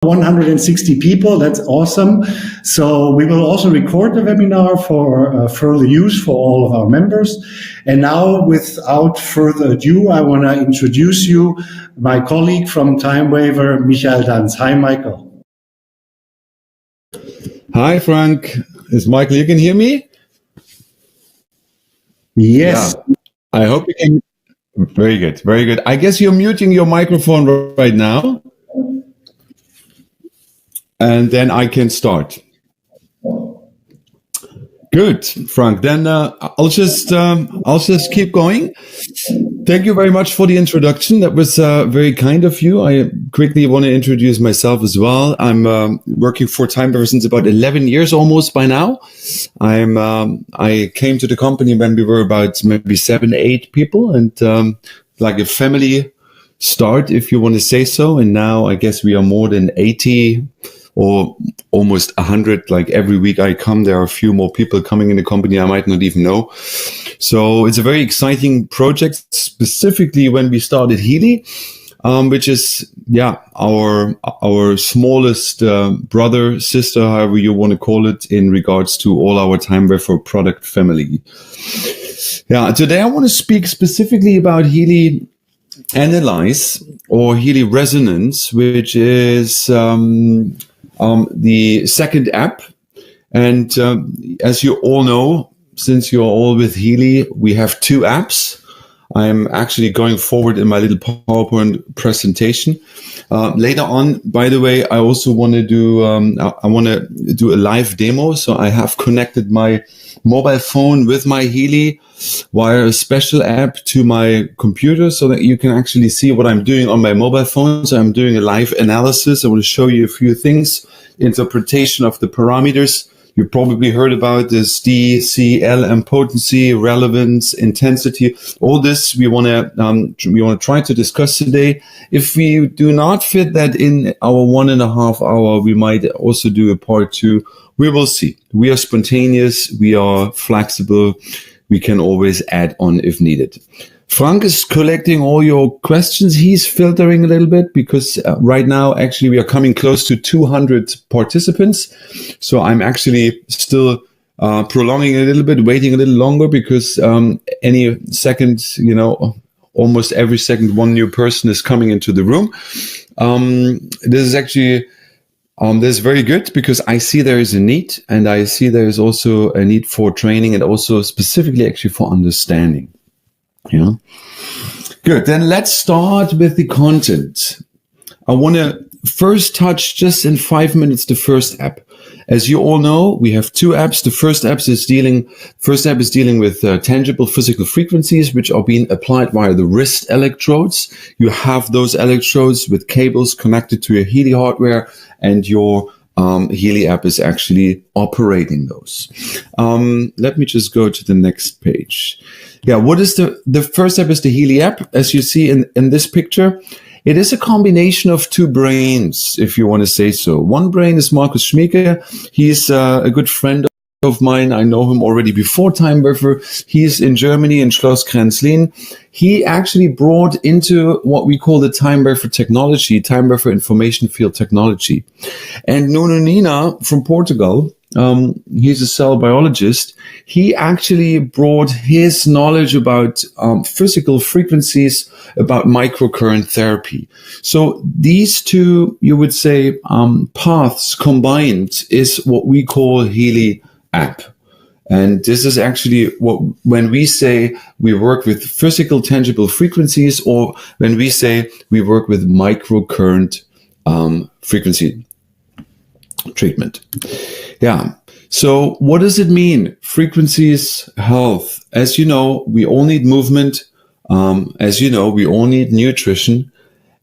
160 people. That's awesome. So we will also record the webinar for further use for all of our members. And now, without further ado, I want to introduce you my colleague from TIMEWAVER, Michael Danz. Hi, Michael. Hi, Frank. It's Michael. You can hear me? Yes. Yeah. I hope you can. Very good. Very good. I guess you're muting your microphone right now. And then I can start. Good, Frank. Then I'll just keep going. Thank you very much for the introduction. That was very kind of you. I quickly want to introduce myself as well. I'm working for TIMEWAVER since about 11 years almost by now. I came to the company when we were about maybe 7, 8 people, and like a family start, if you want to say so. And now I guess we are more than 80 or almost 100. Like every week I come, there are a few more people coming in the company I might not even know. So it's a very exciting project, specifically when we started Healy, which is, our smallest brother, sister, however you want to call it, in regards to all our TIMEWAVER product family. Yeah, today I want to speak specifically about Healy Analyse or Healy Resonance, which is the second app. And as you all know, since you're all with Healy, we have 2 apps. I'm actually going forward in my little PowerPoint presentation. Later on, by the way, I also want to do a live demo. So I have connected my mobile phone with my Healy via a special app to my computer so that you can actually see what I'm doing on my mobile phone. So I'm doing a live analysis. I want to show you a few things, interpretation of the parameters. You probably heard about this D, C, L, and potency, relevance, intensity. All this we want to try to discuss today. If we do not fit that in our 1.5 hour, we might also do a part 2. We will see. We are spontaneous. We are flexible. We can always add on if needed. Frank is collecting all your questions. He's filtering a little bit because right now, actually, we are coming close to 200 participants. So I'm actually still prolonging a little bit, waiting a little longer because any second, almost every second, one new person is coming into the room. This is actually this is very good because I see there is a need, and I see there is also a need for training and also specifically actually for understanding. Yeah. Good. Then let's start with the content. I want to first touch just in 5 minutes the first app. As you all know, we have 2 apps. The first app is dealing with tangible physical frequencies, which are being applied via the wrist electrodes. You have those electrodes with cables connected to your Healy hardware, and your Healy app is actually operating those. Let me just go to the next page. Yeah, what is the first app is the Healy app. As you see in this picture, it is a combination of 2 brains, if you want to say so. One brain is Markus Schmieke. He's a good friend of mine. I know him already before TIMEWAVER. He's in Germany, in Schloss Grenzlin. He actually brought into what we call the TIMEWAVER technology, TIMEWAVER information field technology. And Nuno Nina from Portugal, he's a cell biologist. He actually brought his knowledge about physical frequencies, about microcurrent therapy. So these 2, you would say, paths combined is what we call Healy app. And this is actually when we say we work with physical tangible frequencies, or when we say we work with microcurrent frequency treatment. Yeah. So what does it mean? Frequencies, health. As you know, we all need movement. As you know, we all need nutrition.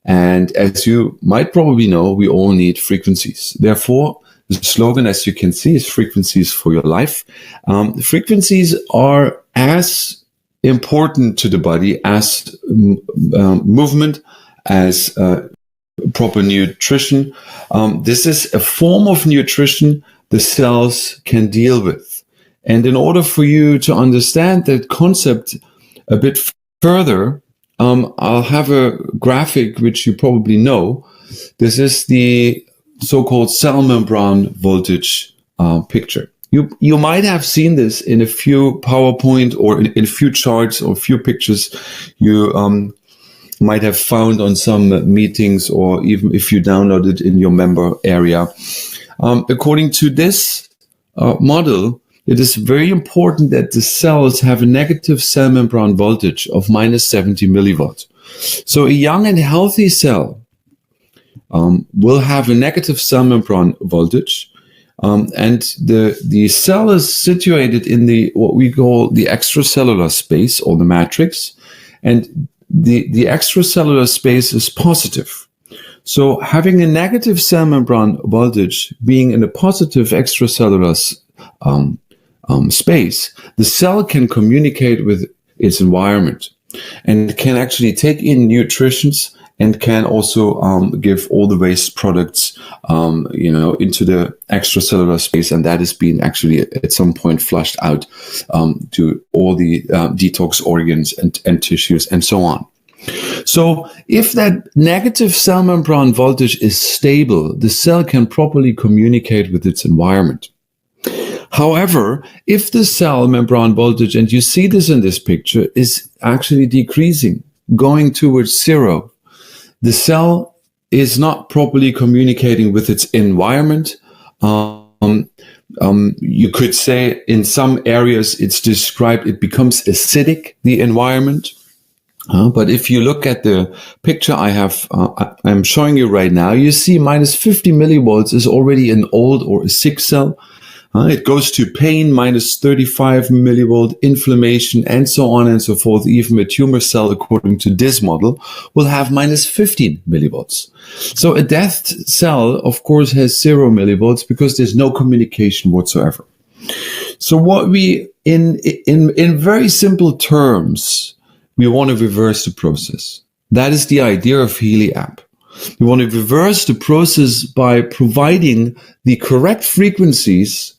And as you might probably know, we all need frequencies. Therefore, the slogan, as you can see, is frequencies for your life. Frequencies are as important to the body as movement, as proper nutrition. This is a form of nutrition the cells can deal with. And in order for you to understand that concept a bit further, I'll have a graphic which you probably know. This is the so-called cell membrane voltage picture. You might have seen this in a few PowerPoint or in a few charts or a few pictures you might have found on some meetings, or even if you download it in your member area. According to this model, it is very important that the cells have a negative cell membrane voltage of minus 70 millivolts. So a young and healthy cell will have a negative cell membrane voltage, and the cell is situated in the what we call the extracellular space or the matrix, and the extracellular space is positive. So having a negative cell membrane voltage being in a positive extracellular space, the cell can communicate with its environment and can actually take in nutrients and can also give all the waste products, into the extracellular space, and that is being actually at some point flushed out to all the detox organs and tissues and so on. So if that negative cell membrane voltage is stable, the cell can properly communicate with its environment. However, if the cell membrane voltage, and you see this in this picture, is actually decreasing, going towards zero, the cell is not properly communicating with its environment. You could say in some areas it becomes acidic, the environment. But if you look at the picture I'm showing you right now, you see minus 50 millivolts is already an old or a sick cell. It goes to pain, minus 35 millivolt, inflammation, and so on and so forth. Even a tumor cell, according to this model, will have minus 15 millivolts. So a death cell, of course, has 0 millivolts because there's no communication whatsoever. So what we, in very simple terms, we want to reverse the process. That is the idea of Healy app. We want to reverse the process by providing the correct frequencies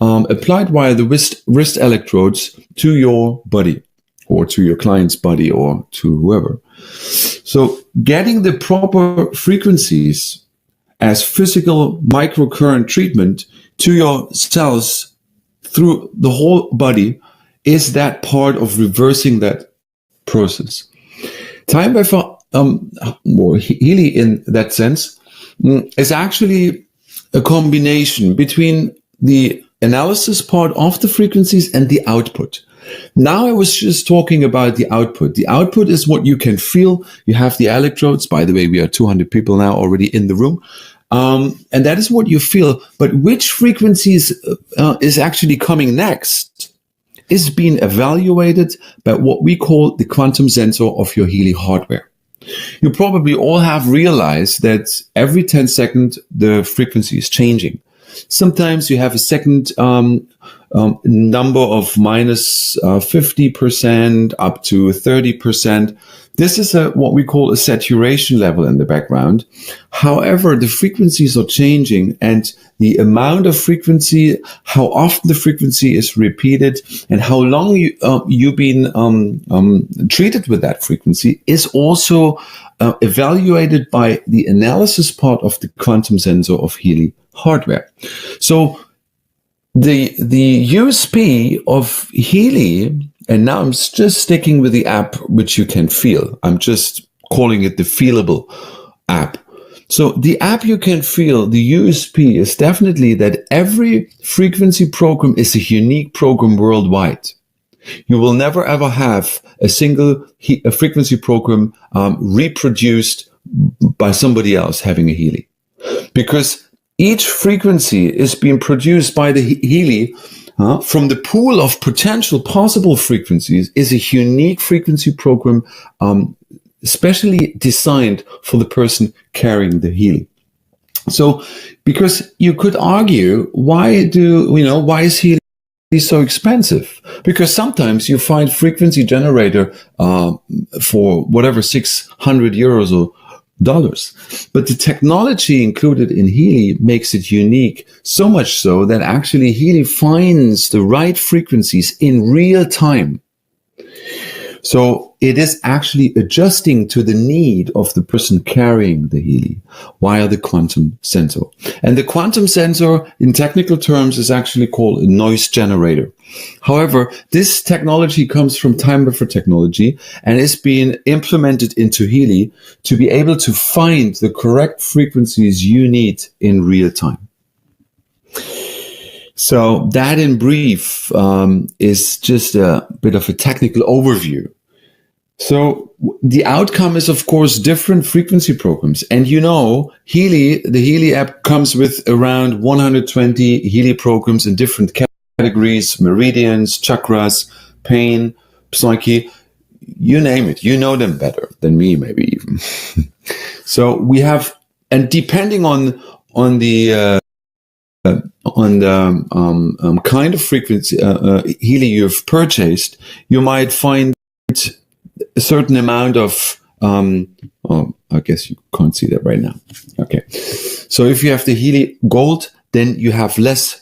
applied via the wrist electrodes to your body or to your client's body or to whoever. So getting the proper frequencies as physical microcurrent treatment to your cells through the whole body is that part of reversing that process. TIMEWAVER, or Healy in that sense, is actually a combination between the analysis part of the frequencies and the output. Now I was just talking about the output. The output is what you can feel. You have the electrodes. By the way, we are 200 people now already in the room. And that is what you feel. But which frequencies is actually coming next is being evaluated by what we call the quantum sensor of your Healy hardware. You probably all have realized that every 10 seconds, the frequency is changing. Sometimes you have a second number of minus 50% up to 30%. This is what we call a saturation level in the background. However, the frequencies are changing, and the amount of frequency, how often the frequency is repeated, and how long you've been treated with that frequency is also evaluated by the analysis part of the quantum sensor of Healy hardware. So the USP of Healy, and now I'm just sticking with the app which you can feel. I'm just calling it the feelable app. So the app you can feel, the USP is definitely that every frequency program is a unique program worldwide. You will never ever have a single frequency program reproduced by somebody else having a Healy, because each frequency is being produced by the Healy from the pool of potential possible frequencies is a unique frequency program, specially designed for the person carrying the Healy. So, because you could argue, why is Healy so expensive? Because sometimes you find frequency generator for whatever, 600 euros or dollars. But the technology included in Healy makes it unique, so much so that actually Healy finds the right frequencies in real time. So it is actually adjusting to the need of the person carrying the Healy via the quantum sensor. And the quantum sensor, in technical terms, is actually called a noise generator. However, this technology comes from TIMEWAVER technology and is being implemented into Healy to be able to find the correct frequencies you need in real time. So that in brief is just a bit of a technical overview. So the outcome is, of course, different frequency programs. And you know, Healy, the Healy app comes with around 120 Healy programs in different categories, meridians, chakras, pain, psyche, you name it. You know them better than me, maybe even. So we have, and depending on the kind of frequency Healy you've purchased, you might find a certain amount of I guess you can't see that right now. Okay, so if you have the Healy Gold, then you have less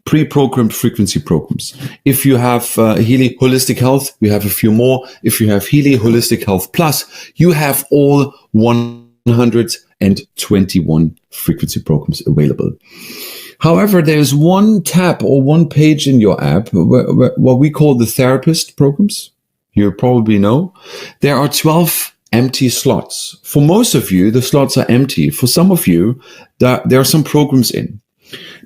pre-programmed frequency programs. If you have Healy Holistic Health, you have a few more. If you have Healy Holistic Health Plus, you have all 121 frequency programs available. However, there's one tab or one page in your app, what we call the therapist programs. You probably know. There are 12 empty slots. For most of you, the slots are empty. For some of you, there are some programs in.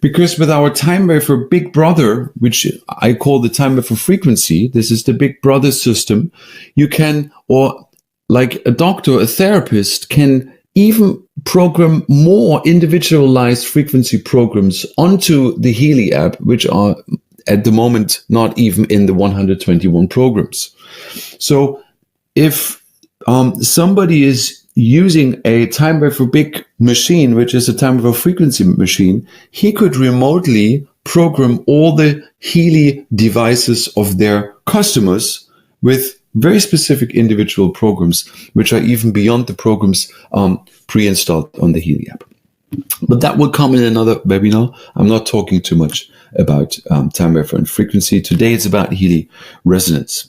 Because with our TIMEWAVER Big Brother, which I call the TIMEWAVER frequency, this is the Big Brother system, you can, or like a doctor, a therapist can even program more individualized frequency programs onto the Healy app, which are at the moment not even in the 121 programs. So if somebody is using a TIMEWAVER Big machine, which is a TIMEWAVER frequency machine, he could remotely program all the Healy devices of their customers with very specific individual programs, which are even beyond the programs pre-installed on the Healy app. But that will come in another webinar. I'm not talking too much about TIMEWAVER and frequency. Today it's about Healy resonance.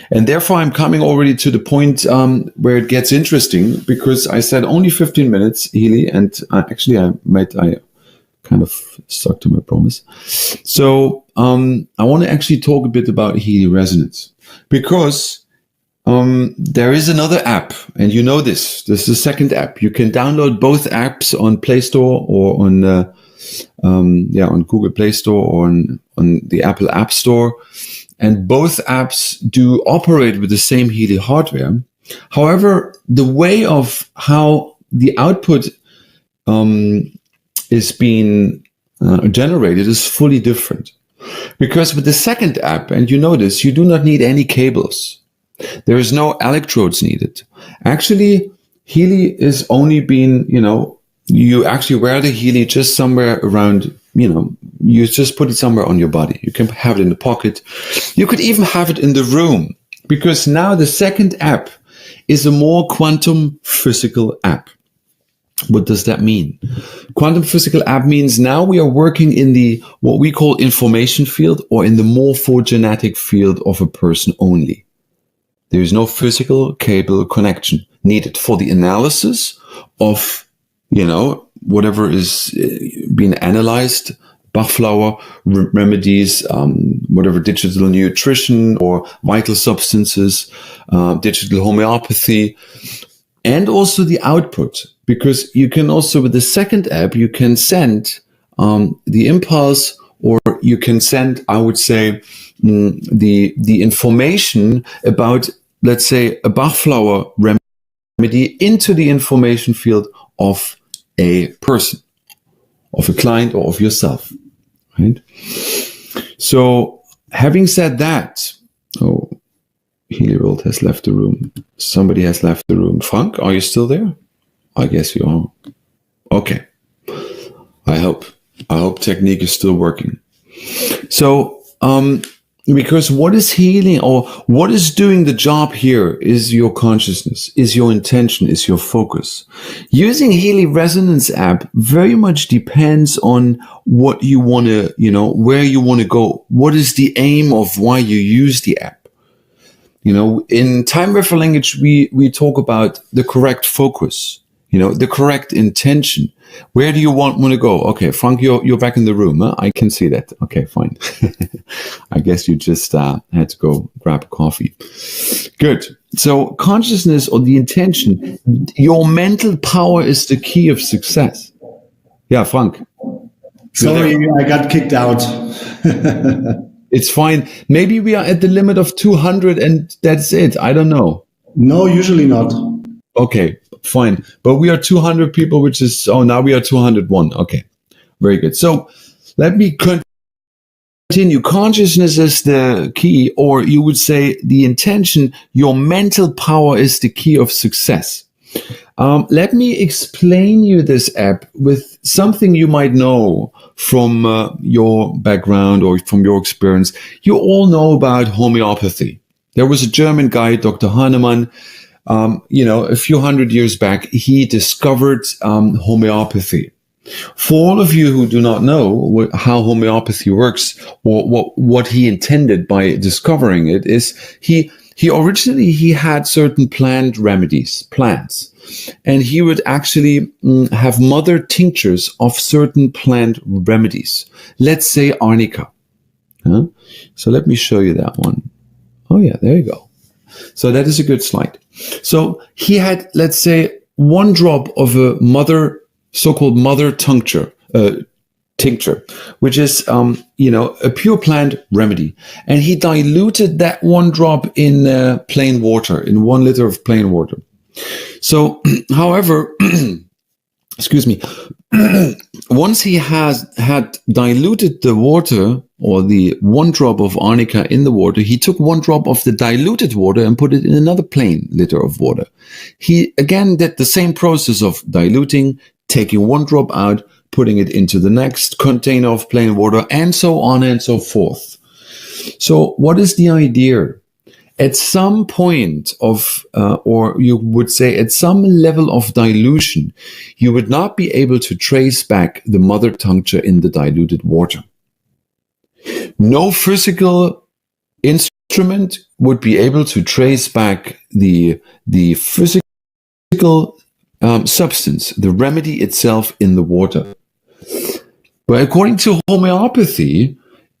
And therefore I'm coming already to the point where it gets interesting, because I said only 15 minutes Healy, and I kind of stuck to my promise. So I want to actually talk a bit about Healy resonance, because there is another app, and you know this. This is the second app. You can download both apps on Play Store or on Google Play Store or on the Apple App Store, and both apps do operate with the same Healy hardware. However, the way of how the output is being generated is fully different. Because with the second app, and you know this, you do not need any cables. There is no electrodes needed. Actually, Healy is only being, you actually wear the Healy just somewhere around, you just put it somewhere on your body. You can have it in the pocket. You could even have it in the room, because now the second app is a more quantum physical app. What does that mean? Quantum physical app means now we are working in the, what we call information field, or in the morphogenetic field of a person only. There is no physical cable connection needed for the analysis of, whatever is being analyzed, Bachflower remedies, whatever digital nutrition or vital substances, digital homeopathy, and also the output. Because you can also, with the second app, you can send the impulse, or you can send, I would say, the information about, let's say, a Bachflower remedy into the information field of a person, of a client, or of yourself, right? So, having said that, Healy Wilt has left the room. Somebody has left the room. Frank, are you still there? I guess you are. Okay. I hope technique is still working. So, because what is healing, or what is doing the job here, is your consciousness, is your intention, is your focus. Using Healy Resonance app very much depends on what you want to, where you want to go. What is the aim of why you use the app? You know, in TIMEWAVER language, we talk about the correct focus, you know, the correct intention. Where do you want to go? Okay, Frank, you're back in the room. Huh? I can see that. Okay, fine. I guess you just had to go grab a coffee. Good. So consciousness or the intention, your mental power is the key of success. Yeah, Frank. Sorry, I got kicked out. It's fine. Maybe we are at the limit of 200 and that's it. I don't know. No, usually not. Okay, fine. But we are 200 people, which is, now we are 201. Okay, very good. So let me continue. Consciousness is the key, or you would say the intention. Your mental power is the key of success. Let me explain you this app with something you might know from your background or from your experience. You all know about homeopathy. There was a German guy, Dr. Hahnemann, a few hundred years back. He discovered homeopathy. For all of you who do not know how homeopathy works or what he intended by discovering it is he originally had certain plant remedies, plants. And he would actually have mother tinctures of certain plant remedies. Let's say arnica. Huh? So let me show you that one. Oh yeah, there you go. So that is a good slide. So he had, let's say, one drop of a so-called mother tincture, which is, a pure plant remedy. And he diluted that one drop in plain water, in 1 liter of plain water. So, however, excuse me, once he had diluted the water or the 1 drop of arnica in the water, he took 1 drop of the diluted water and put it in another plain liter of water. He again did the same process of diluting, taking 1 drop out, putting it into the next container of plain water, and so on and so forth. So what is the idea? At some point or you would say at some level of dilution, you would not be able to trace back the mother tincture in the diluted water. No physical instrument would be able to trace back the physical substance, the remedy itself in the water. But according to homeopathy,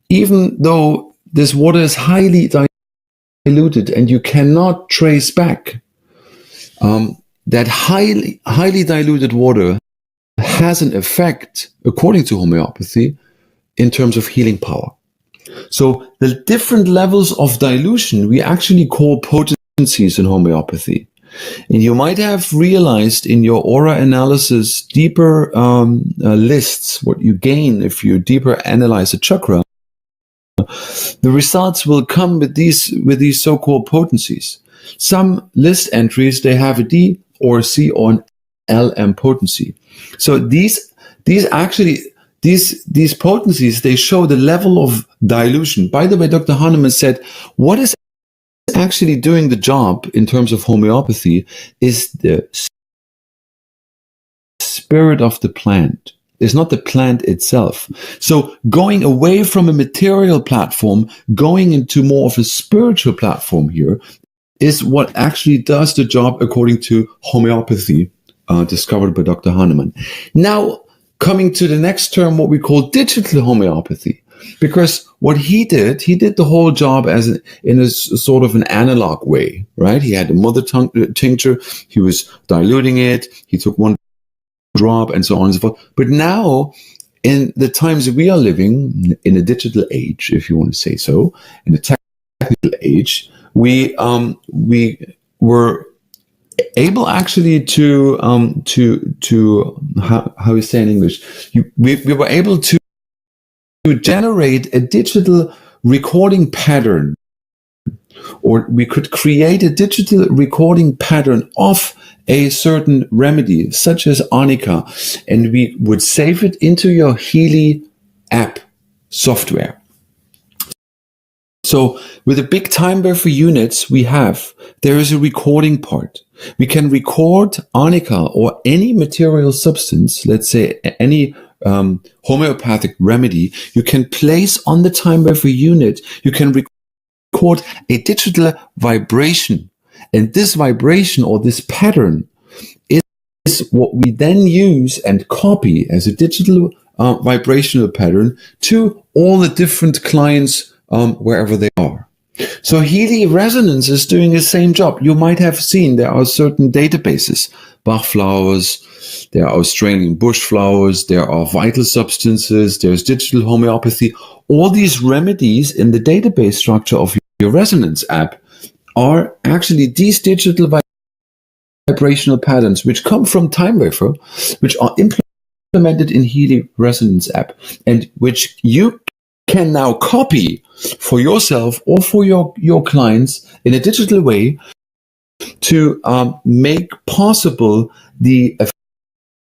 even though this water is highly diluted and you cannot trace back, that highly diluted water has an effect, according to homeopathy, in terms of healing power. So the different levels of dilution we actually call potencies in homeopathy. And you might have realized in your aura analysis deeper lists what you gain if you deeper analyze a chakra. The results will come with these so-called potencies. Some list entries, they have a D or a C or an LM potency. So these potencies, they show the level of dilution. By the way, Dr. Hahnemann said, what is actually doing the job in terms of homeopathy is the spirit of the plant. It's not the plant itself. So going away from a material platform, going into more of a spiritual platform here is what actually does the job according to homeopathy, discovered by Dr. Hahnemann. Now, coming to the next term, what we call digital homeopathy. Because what he did the whole job in a sort of an analog way, right? He had a mother tincture, he was diluting it, he took 1 drop and so on and so forth. But now, in the times we are living, in a digital age, if you want to say so, in a technical age, we were able actually to how we say in English, we were able to generate a digital recording pattern, or we could create a digital recording pattern of a certain remedy, such as arnica, and we would save it into your Healy app software. So with the big TIMEWAVER units there is a recording part. We can record arnica or any material substance, let's say any homeopathic remedy, you can place on the TIMEWAVER unit. You can record a digital vibration. And this vibration or this pattern is what we then use and copy as a digital vibrational pattern to all the different clients wherever they are. So Healy Resonance is doing the same job. You might have seen there are certain databases, Bach flowers, there are Australian bush flowers, there are vital substances, there's digital homeopathy. All these remedies in the database structure of your Resonance app are actually these digital vibrational patterns which come from TIMEWAVER, which are implemented in Healy Resonance app, and which you can now copy for yourself or for your clients in a digital way to make possible the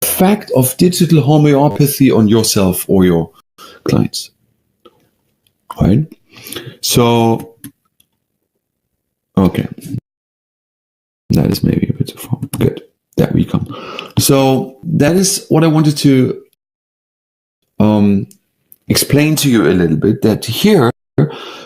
effect of digital homeopathy on yourself or your clients. Right? So, okay. That is maybe a bit too far. Good. There we come. So that is what I wanted to explain to you a little bit, that here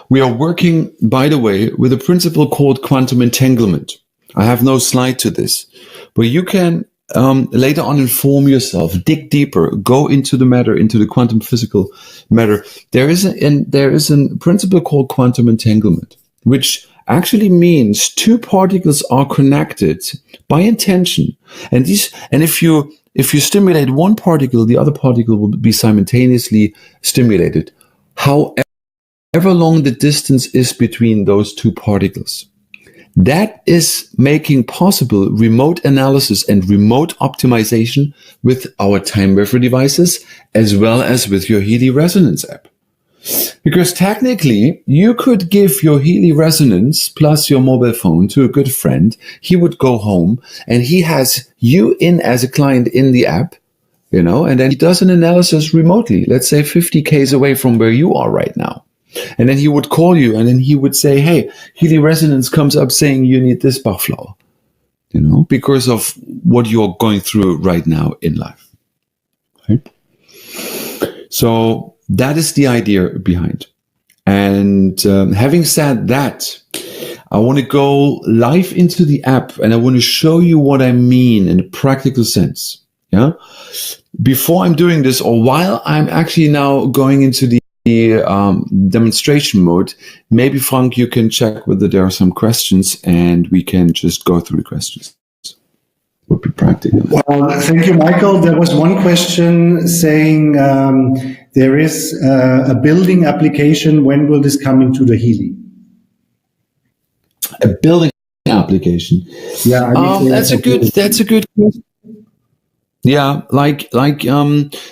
we are working, by the way, with a principle called quantum entanglement. I have no slide to this, but you can later on inform yourself, dig deeper, go into the matter, into the quantum physical matter. There is a principle called quantum entanglement, which actually means two particles are connected by intention, and if you stimulate one particle, the other particle will be simultaneously stimulated, however long the distance is between those two particles. That is making possible remote analysis and remote optimization with our TIMEWAVER devices, as well as with your Healy Resonance app. Because technically, you could give your Healy Resonance plus your mobile phone to a good friend. He would go home and he has you in as a client in the app, and then he does an analysis remotely, let's say 50 k's away from where you are right now. And then he would call you and then he would say, hey, Healy Resonance comes up saying you need this Bach flower, because of what you're going through right now in life. Right? So that is the idea behind. And having said that, I want to go live into the app and I want to show you what I mean in a practical sense. Yeah. Before I'm doing this, or while I'm actually now going into the demonstration mode, maybe Frank, you can check whether there are some questions and we can just go through the questions. Would be practical. Well, thank you, Michael. There was one question saying there is a building application. When will this come into the Healy? A building application. Yeah, that's a good question. Yeah,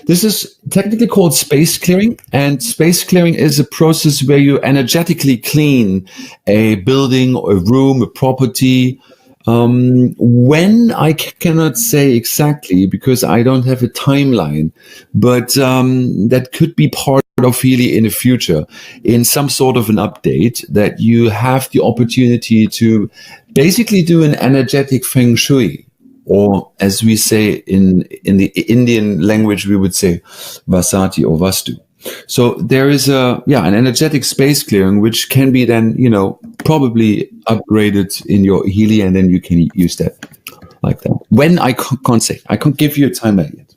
this is technically called space clearing, and space clearing is a process where you energetically clean a building, a room, a property. When I cannot say exactly because I don't have a timeline, but that could be part of Healy in the future, in some sort of an update, that you have the opportunity to basically do an energetic feng shui, or as we say in the Indian language, we would say vasati or vastu. So there is an energetic space clearing, which can be then, probably upgraded in your Healy, and then you can use that like that. When I can't say, I can't give you a timeline yet.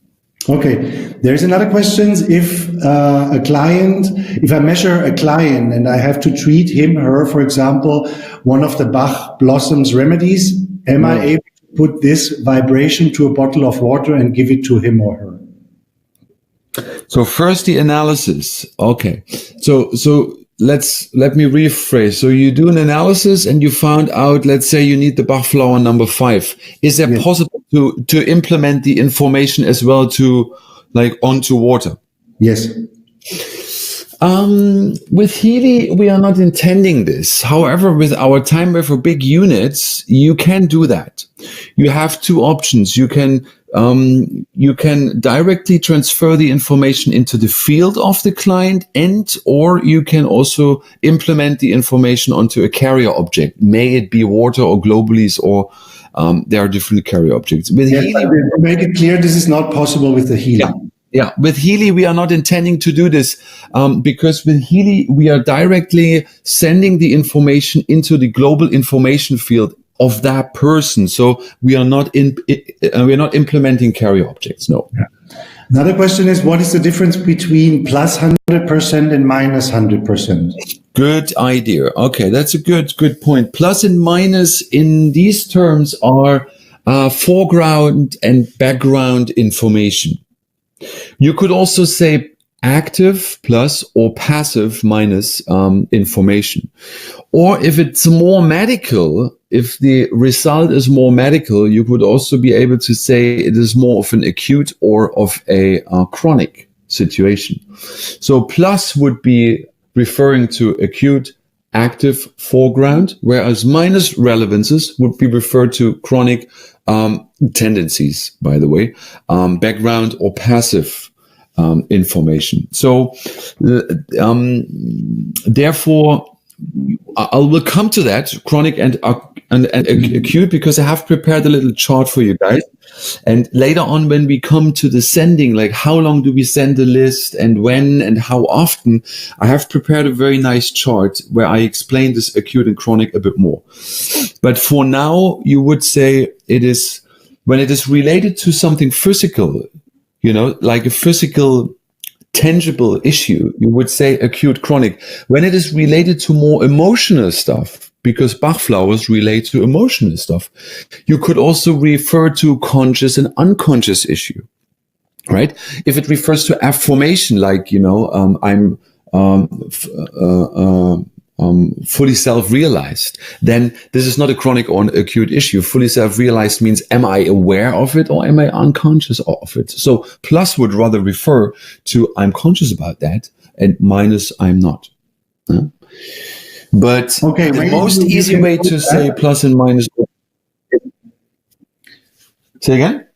Okay. There's another question. If I measure a client and I have to treat him, her, for example, one of the Bach blossoms remedies, am I able to put this vibration to a bottle of water and give it to him or her? So first the analysis. Okay. So let me rephrase. So you do an analysis and you found out, let's say you need the Bach flower number 5. Is it possible to implement the information as well to onto water? Yes. With Healy, we are not intending this. However, with our TIMEWAVER big units, you can do that. You have two options. You can directly transfer the information into the field of the client, or you can also implement the information onto a carrier object. May it be water or globules, or there are different carrier objects. With Healy, to make it clear, this is not possible with the Healy. Yeah. Yeah, with Healy, we are not intending to do this because with Healy, we are directly sending the information into the global information field of that person. So we are not implementing carrier objects. No. Yeah. Another question is, what is the difference between plus 100% and minus 100%? Good idea. Okay, that's a good point. Plus and minus in these terms are foreground and background information. You could also say active plus or passive minus information. Or if it's more medical, if the result is more medical, you could also be able to say it is more of an acute or of a chronic situation. So plus would be referring to acute, active, foreground, whereas minus relevances would be referred to chronic tendencies, by the way, background or passive information. So therefore, I will come to that, chronic and acute, because I have prepared a little chart for you guys. And later on, when we come to the sending, like how long do we send the list and when and how often, I have prepared a very nice chart where I explain this acute and chronic a bit more. But for now, you would say it is, when it is related to something physical, you know, like a physical tangible issue, you would say acute chronic. When it is related to more emotional stuff, because Bach flowers relate to emotional stuff, you could also refer to conscious and unconscious issue, right? If it refers to affirmation, like, you know, I'm fully self-realized, then this is not a chronic or an acute issue. Fully self-realized means, am I aware of it or am I unconscious of it? So plus would rather refer to I'm conscious about that, and minus I'm not. But okay, the most easy way to say plus and minus. Say again?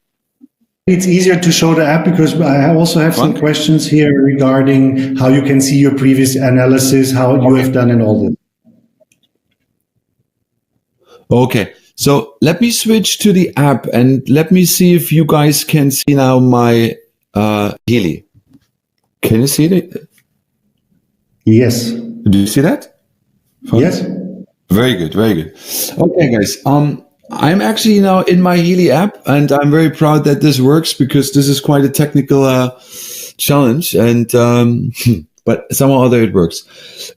It's easier to show the app because I also have some questions here regarding how you can see your previous analysis, how you have done and all this. Okay, so let me switch to the app and let me see if you guys can see now my Healy. Can you see it? Yes. Do you see that? Fun? Yes. Very good, very good. Okay, guys. I'm actually now in my Healy app, and I'm very proud that this works because this is quite a technical challenge, and but somehow or other it works.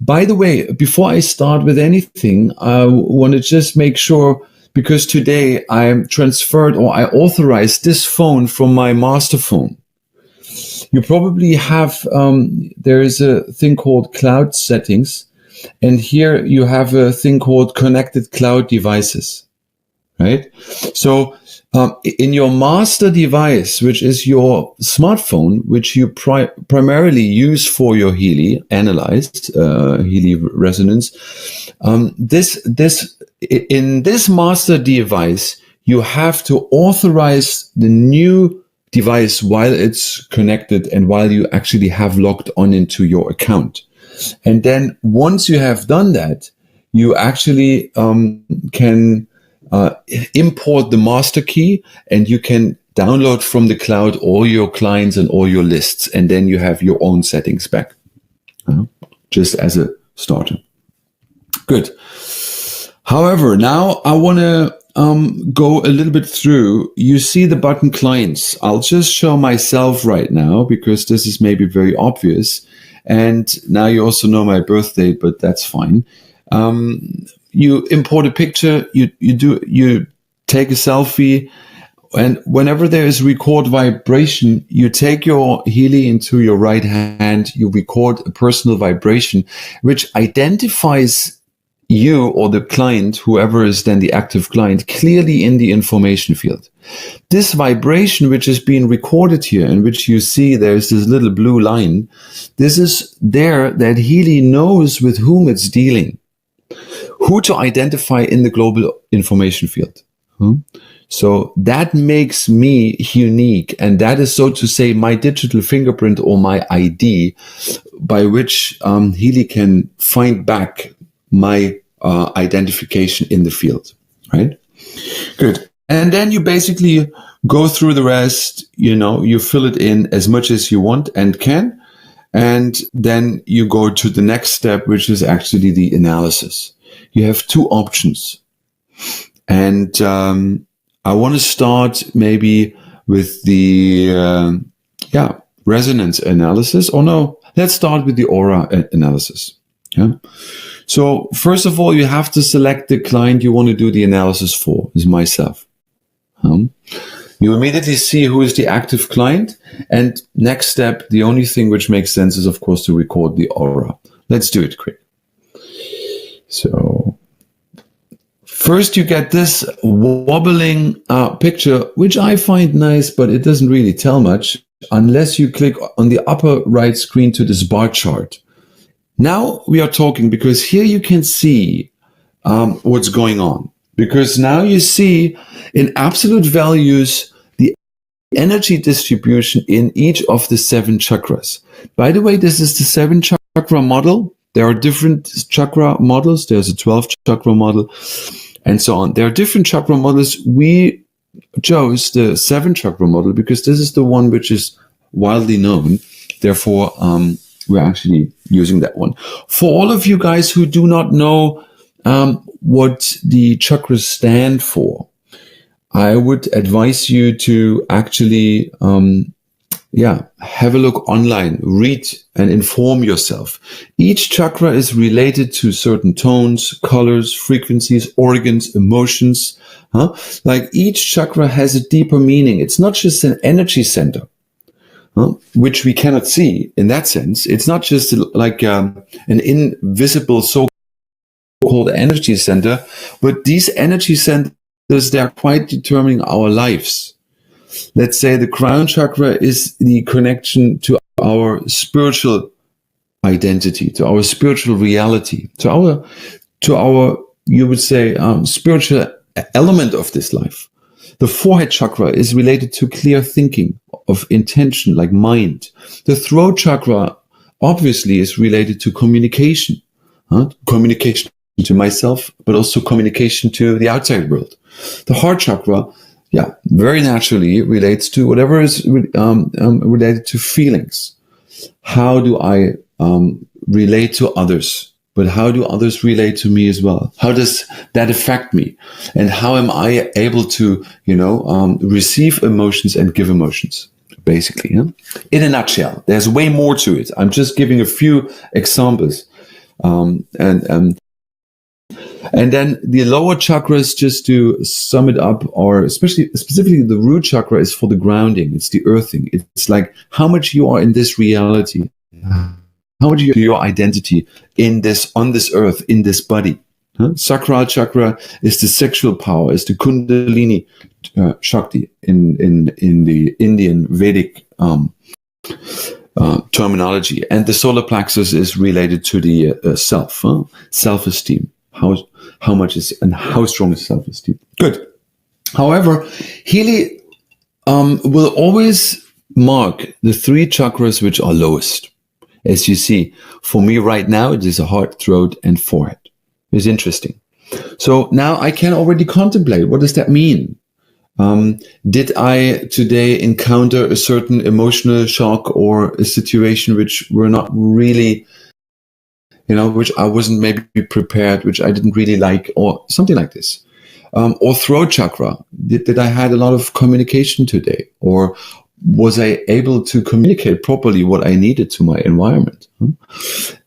By the way, before I start with anything, I want to just make sure, because today I transferred or I authorized this phone from my master phone. You probably have, there is a thing called cloud settings, and here you have a thing called connected cloud devices. Right? So in your master device, which is your smartphone, which you primarily use for your Healy, Analyse, Healy resonance, in this master device, you have to authorize the new device while it's connected and while you actually have logged on into your account. And then once you have done that, you actually can import the master key, and you can download from the cloud all your clients and all your lists, and then you have your own settings back, just as a starter. Good. However, now I want to go a little bit through. You see the button clients. I'll just show myself right now because this is maybe very obvious. And now you also know my birth date, but that's fine. You import a picture, you take a selfie, and whenever there is record vibration, you take your Healy into your right hand, you record a personal vibration, which identifies you or the client, whoever is then the active client, clearly in the information field. This vibration, which is being recorded here, in which you see there's this little blue line, this is there that Healy knows with whom it's dealing, who to identify in the global information field. So that makes me unique, and that is, so to say, my digital fingerprint or my ID, by which Healy can find back my identification in the field, right? Good. And then you basically go through the rest, you fill it in as much as you want and can. And then you go to the next step, which is actually the analysis. You have two options. And I want to start maybe with the resonance analysis. Or no, let's start with the aura analysis. Yeah. So first of all, you have to select the client you want to do the analysis for, is myself. You immediately see who is the active client. And next step, the only thing which makes sense is, of course, to record the aura. Let's do it quick. So first you get this wobbling picture, which I find nice, but it doesn't really tell much unless you click on the upper right screen to this bar chart. Now we are talking, because here you can see what's going on. Because now you see in absolute values the energy distribution in each of the 7 chakras. By the way, this is the 7 chakra model. There are different chakra models. There's a 12 chakra model and so on. There are different chakra models. We chose the 7 chakra model because this is the one which is widely known. Therefore, we're actually using that one. For all of you guys who do not know what the chakras stand for, I would advise you to actually have a look online, read and inform yourself. Each chakra is related to certain tones, colors, frequencies, organs, emotions. Like each chakra has a deeper meaning. It's not just an energy center, which we cannot see in that sense. It's not just like an invisible so-called energy center, but these energy centers, they're quite determining our lives. Let's say the crown chakra is the connection to our spiritual identity, to our spiritual reality, to our you would say spiritual element of this life. The forehead chakra is related to clear thinking, of intention, like mind. The throat chakra obviously is related to communication, communication to myself, but also communication to the outside world. The heart chakra, very naturally relates to whatever is related to feelings. How do I relate to others? But how do others relate to me as well? How does that affect me? And how am I able to, receive emotions and give emotions? Basically, in a nutshell, there's way more to it. I'm just giving a few examples, and then the lower chakras, just to sum it up, or specifically the root chakra, is for the grounding. It's the earthing. It's like how much you are in this reality, how much you your identity on this earth, in this body. Sacral chakra is the sexual power, is the Kundalini Shakti in the Indian Vedic terminology, and the solar plexus is related to the self-esteem. How much is and how strong is self-esteem? Good. However, Healy will always mark the 3 chakras which are lowest. As you see, for me right now, it is a heart, throat, and forehead. It's interesting. So now I can already contemplate, what does that mean? Did I today encounter a certain emotional shock or a situation which were not really, which I wasn't maybe prepared, which I didn't really like, or something like this? Or throat chakra. Did I had a lot of communication today? Or was I able to communicate properly what I needed to my environment?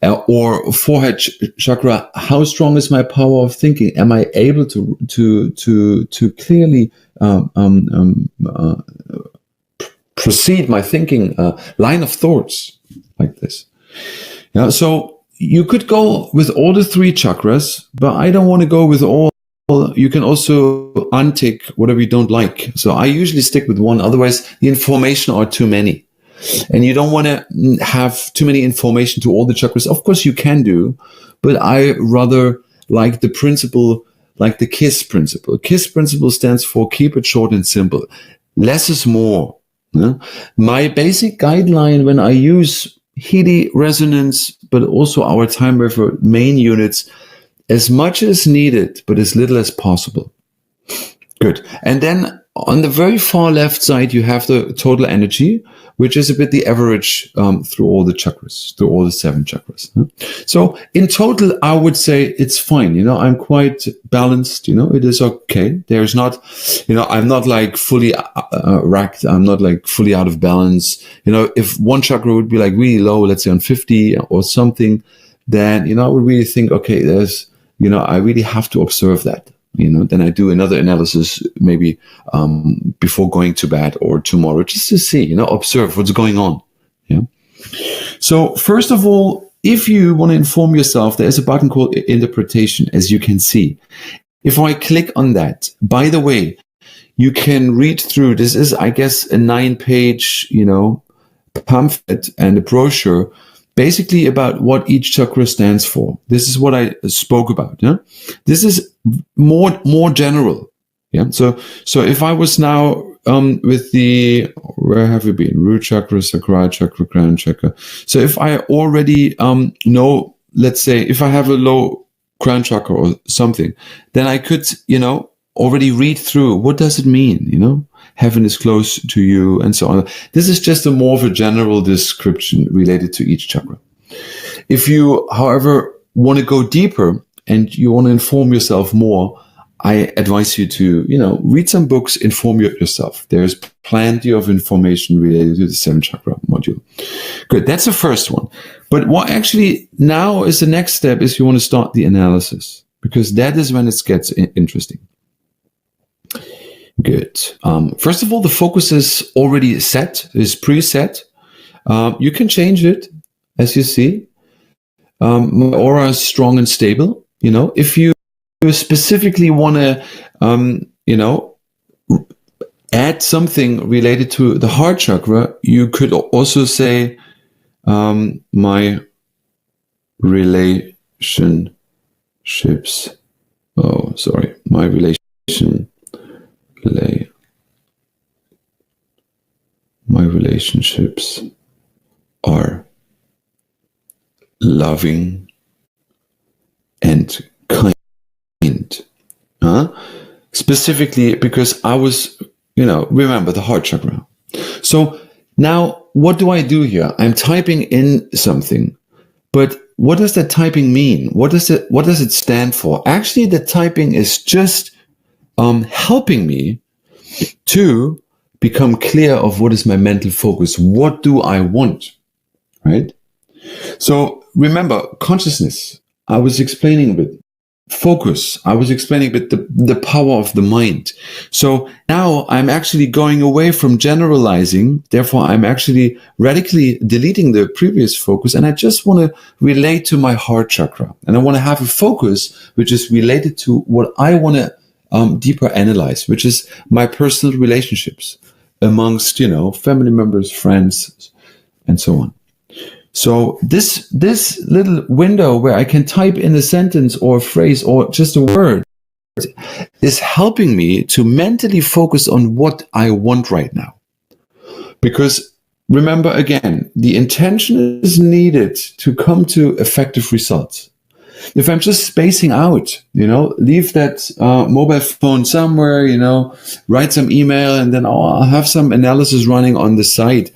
Or forehead chakra, how strong is my power of thinking? Am I able to clearly proceed my thinking line of thoughts like this? So you could go with all the 3 chakras, but I don't want to go with all. You can also untick whatever you don't like. So I usually stick with one. Otherwise, the information are too many. And you don't want to have too many information to all the chakras. Of course, you can do, but I rather like the principle, like the KISS principle. KISS principle stands for keep it short and simple. Less is more. My basic guideline when I use Healy resonance, but also our TIMEWAVER main units, as much as needed, but as little as possible. Good. And then on the very far left side, you have the total energy, which is a bit the average through all the chakras, through all the 7 chakras. So in total, I would say it's fine. I'm quite balanced. It is okay. There's not, I'm not like fully racked. I'm not like fully out of balance. If one chakra would be like really low, let's say on 50 or something, then, I would really think, okay, there's, I really have to observe that. Then I do another analysis maybe before going to bed or tomorrow, just to see, observe what's going on. Yeah. So first of all, if you want to inform yourself, there's a button called interpretation, as you can see. If I click on that, by the way, you can read through. This is, I guess, a 9-page, pamphlet and a brochure, basically about what each chakra stands for. This is what I spoke about. Yeah, this is more general. Yeah. So if I was now with the, where have we been? Root chakra, sacral chakra, crown chakra. So if I already know, let's say, if I have a low crown chakra or something, then I could already read through what does it mean. Heaven is close to you, and so on. This is just more of a general description related to each chakra. If you, however, want to go deeper and you want to inform yourself more, I advise you to, read some books, inform yourself. There's plenty of information related to the 7 chakra module. Good. That's the first one. But what actually now is the next step is you want to start the analysis, because that is when it gets interesting. Good. First of all, the focus is already set, is preset. You can change it, as you see. My aura is strong and stable. If you specifically want to, add something related to the heart chakra, you could also say, my relationships. My relationships are loving and kind. Specifically because I was, remember the heart chakra. So now what do I do here? I'm typing in something, but what does that typing mean? What does it stand for? Actually, the typing is just helping me to become clear of what is my mental focus. What do I want? Right? So remember, consciousness, I was explaining a bit. Focus, I was explaining a bit the power of the mind. So now I'm actually going away from generalizing. Therefore, I'm actually radically deleting the previous focus. And I just want to relate to my heart chakra. And I want to have a focus which is related to what I want to deeper analyze, which is my personal relationships amongst, family members, friends, and so on. So this little window where I can type in a sentence or a phrase or just a word is helping me to mentally focus on what I want right now. Because remember, again, the intention is needed to come to effective results. If I'm just spacing out, leave that mobile phone somewhere, write some email and then I'll have some analysis running on the side,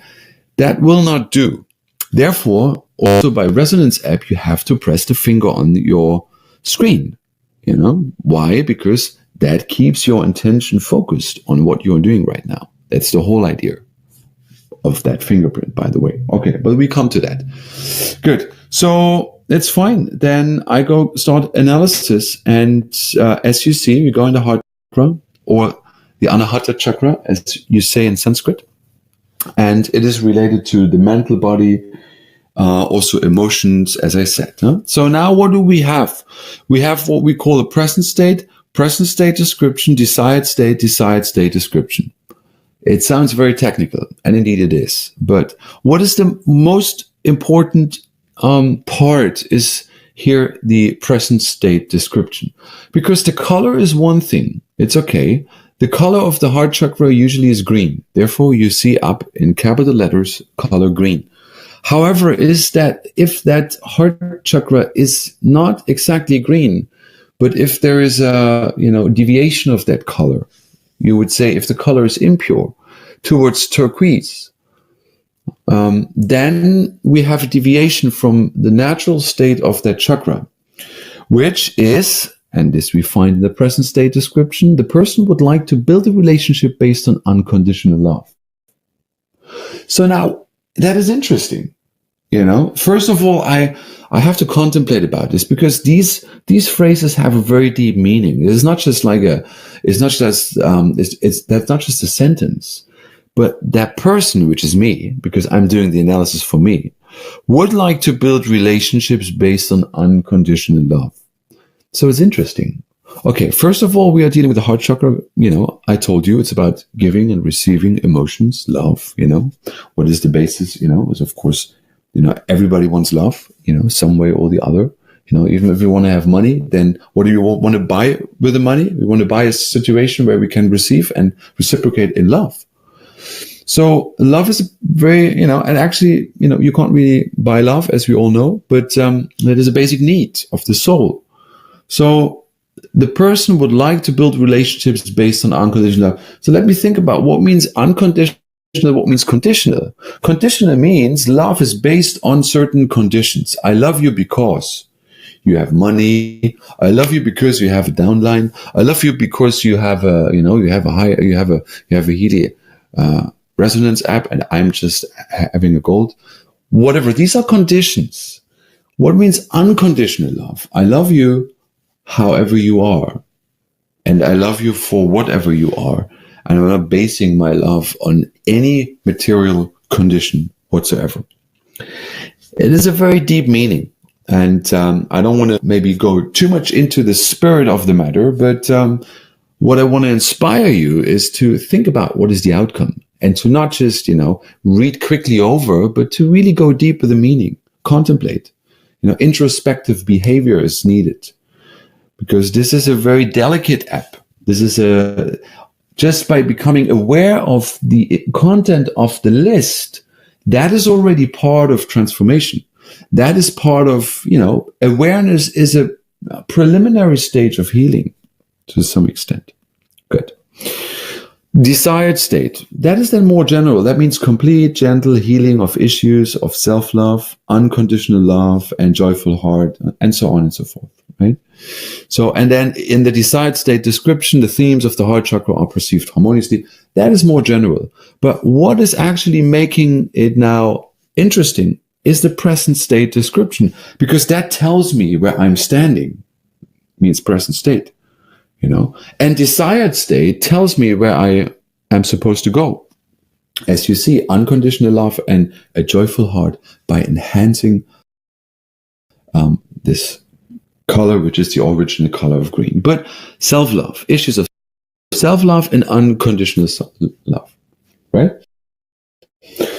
that will not do. Therefore, also by Resonance app, you have to press the finger on your screen. Why? Because that keeps your intention focused on what you're doing right now. That's the whole idea of that fingerprint, by the way. Okay, but we come to that. Good. So that's fine. Then I go start analysis. And as you see, we go in the heart chakra or the Anahata chakra, as you say in Sanskrit. And it is related to the mental body, also emotions, as I said. Huh? So now what do we have? We have what we call a present state description, desired state description. It sounds very technical, and indeed it is. But what is the most important part is here the present state description. Because the color is one thing. It's okay. The color of the heart chakra usually is green. Therefore, you see up in capital letters, color green. However, is that if that heart chakra is not exactly green, but if there is a deviation of that color, you would say if the color is impure, towards turquoise, then we have a deviation from the natural state of that chakra, which is, and this we find in the present state description, the person would like to build a relationship based on unconditional love. So now, that is interesting. First of all, I have to contemplate about this, because these phrases have a very deep meaning. It's not just that's not just a sentence, but that person, which is me, because I'm doing the analysis for me, would like to build relationships based on unconditional love. So it's interesting. Okay, first of all, we are dealing with the heart chakra. I told you it's about giving and receiving emotions, love. What is the basis? Is of course, everybody wants love, some way or the other. Even if you want to have money, then what do you want to buy with the money? We want to buy a situation where we can receive and reciprocate in love. So love is very, and actually, you can't really buy love, as we all know, but it is a basic need of the soul. So the person would like to build relationships based on unconditional love. So let me think about what means unconditional, what means conditional. Conditional means love is based on certain conditions. I love you because you have money. I love you because you have a downline. I love you because you have a Healy resonance app, and I'm just having a gold. Whatever. These are conditions. What means unconditional love? I love you however you are, and I love you for whatever you are, and I'm not basing my love on any material condition whatsoever. It is a very deep meaning, and I don't want to maybe go too much into the spirit of the matter, but what I want to inspire you is to think about what is the outcome, and to not just read quickly over, but to really go deep with the meaning, contemplate. Introspective behavior is needed, because this is a very delicate app. This is just by becoming aware of the content of the list, that is already part of transformation. That is part of, awareness is a preliminary stage of healing to some extent. Good. Desired state. That is then more general. That means complete, gentle healing of issues of self-love, unconditional love, and joyful heart, and so on and so forth. Right? So, and then in the desired state description, the themes of the heart chakra are perceived harmoniously. That is more general. But what is actually making it now interesting is the present state description, because that tells me where I'm standing. Means present state, and desired state tells me where I am supposed to go. As you see, unconditional love and a joyful heart by enhancing this color, which is the original color of green. But self-love, issues of self-love and unconditional love, right?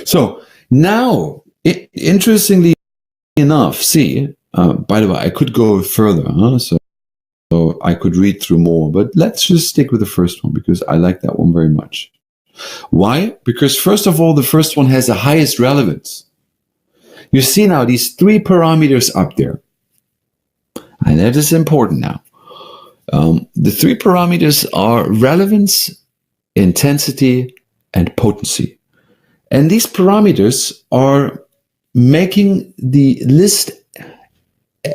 So now, interestingly enough, see, by the way, I could go further, so I could read through more, but let's just stick with the first one, because I like that one very much. Why? Because first of all, the first one has the highest relevance. You see now these 3 parameters up there. And that is important now. The 3 parameters are relevance, intensity, and potency. And these parameters are making the list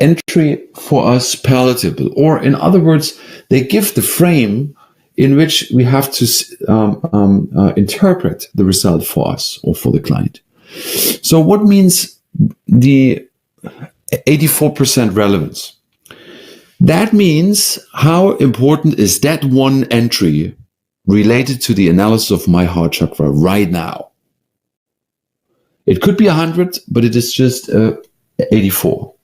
entry for us palatable. Or in other words, they give the frame in which we have to interpret the result for us or for the client. So what means the 84% relevance? That means how important is that one entry related to the analysis of my heart chakra right now? It could be 100, but it is just 84.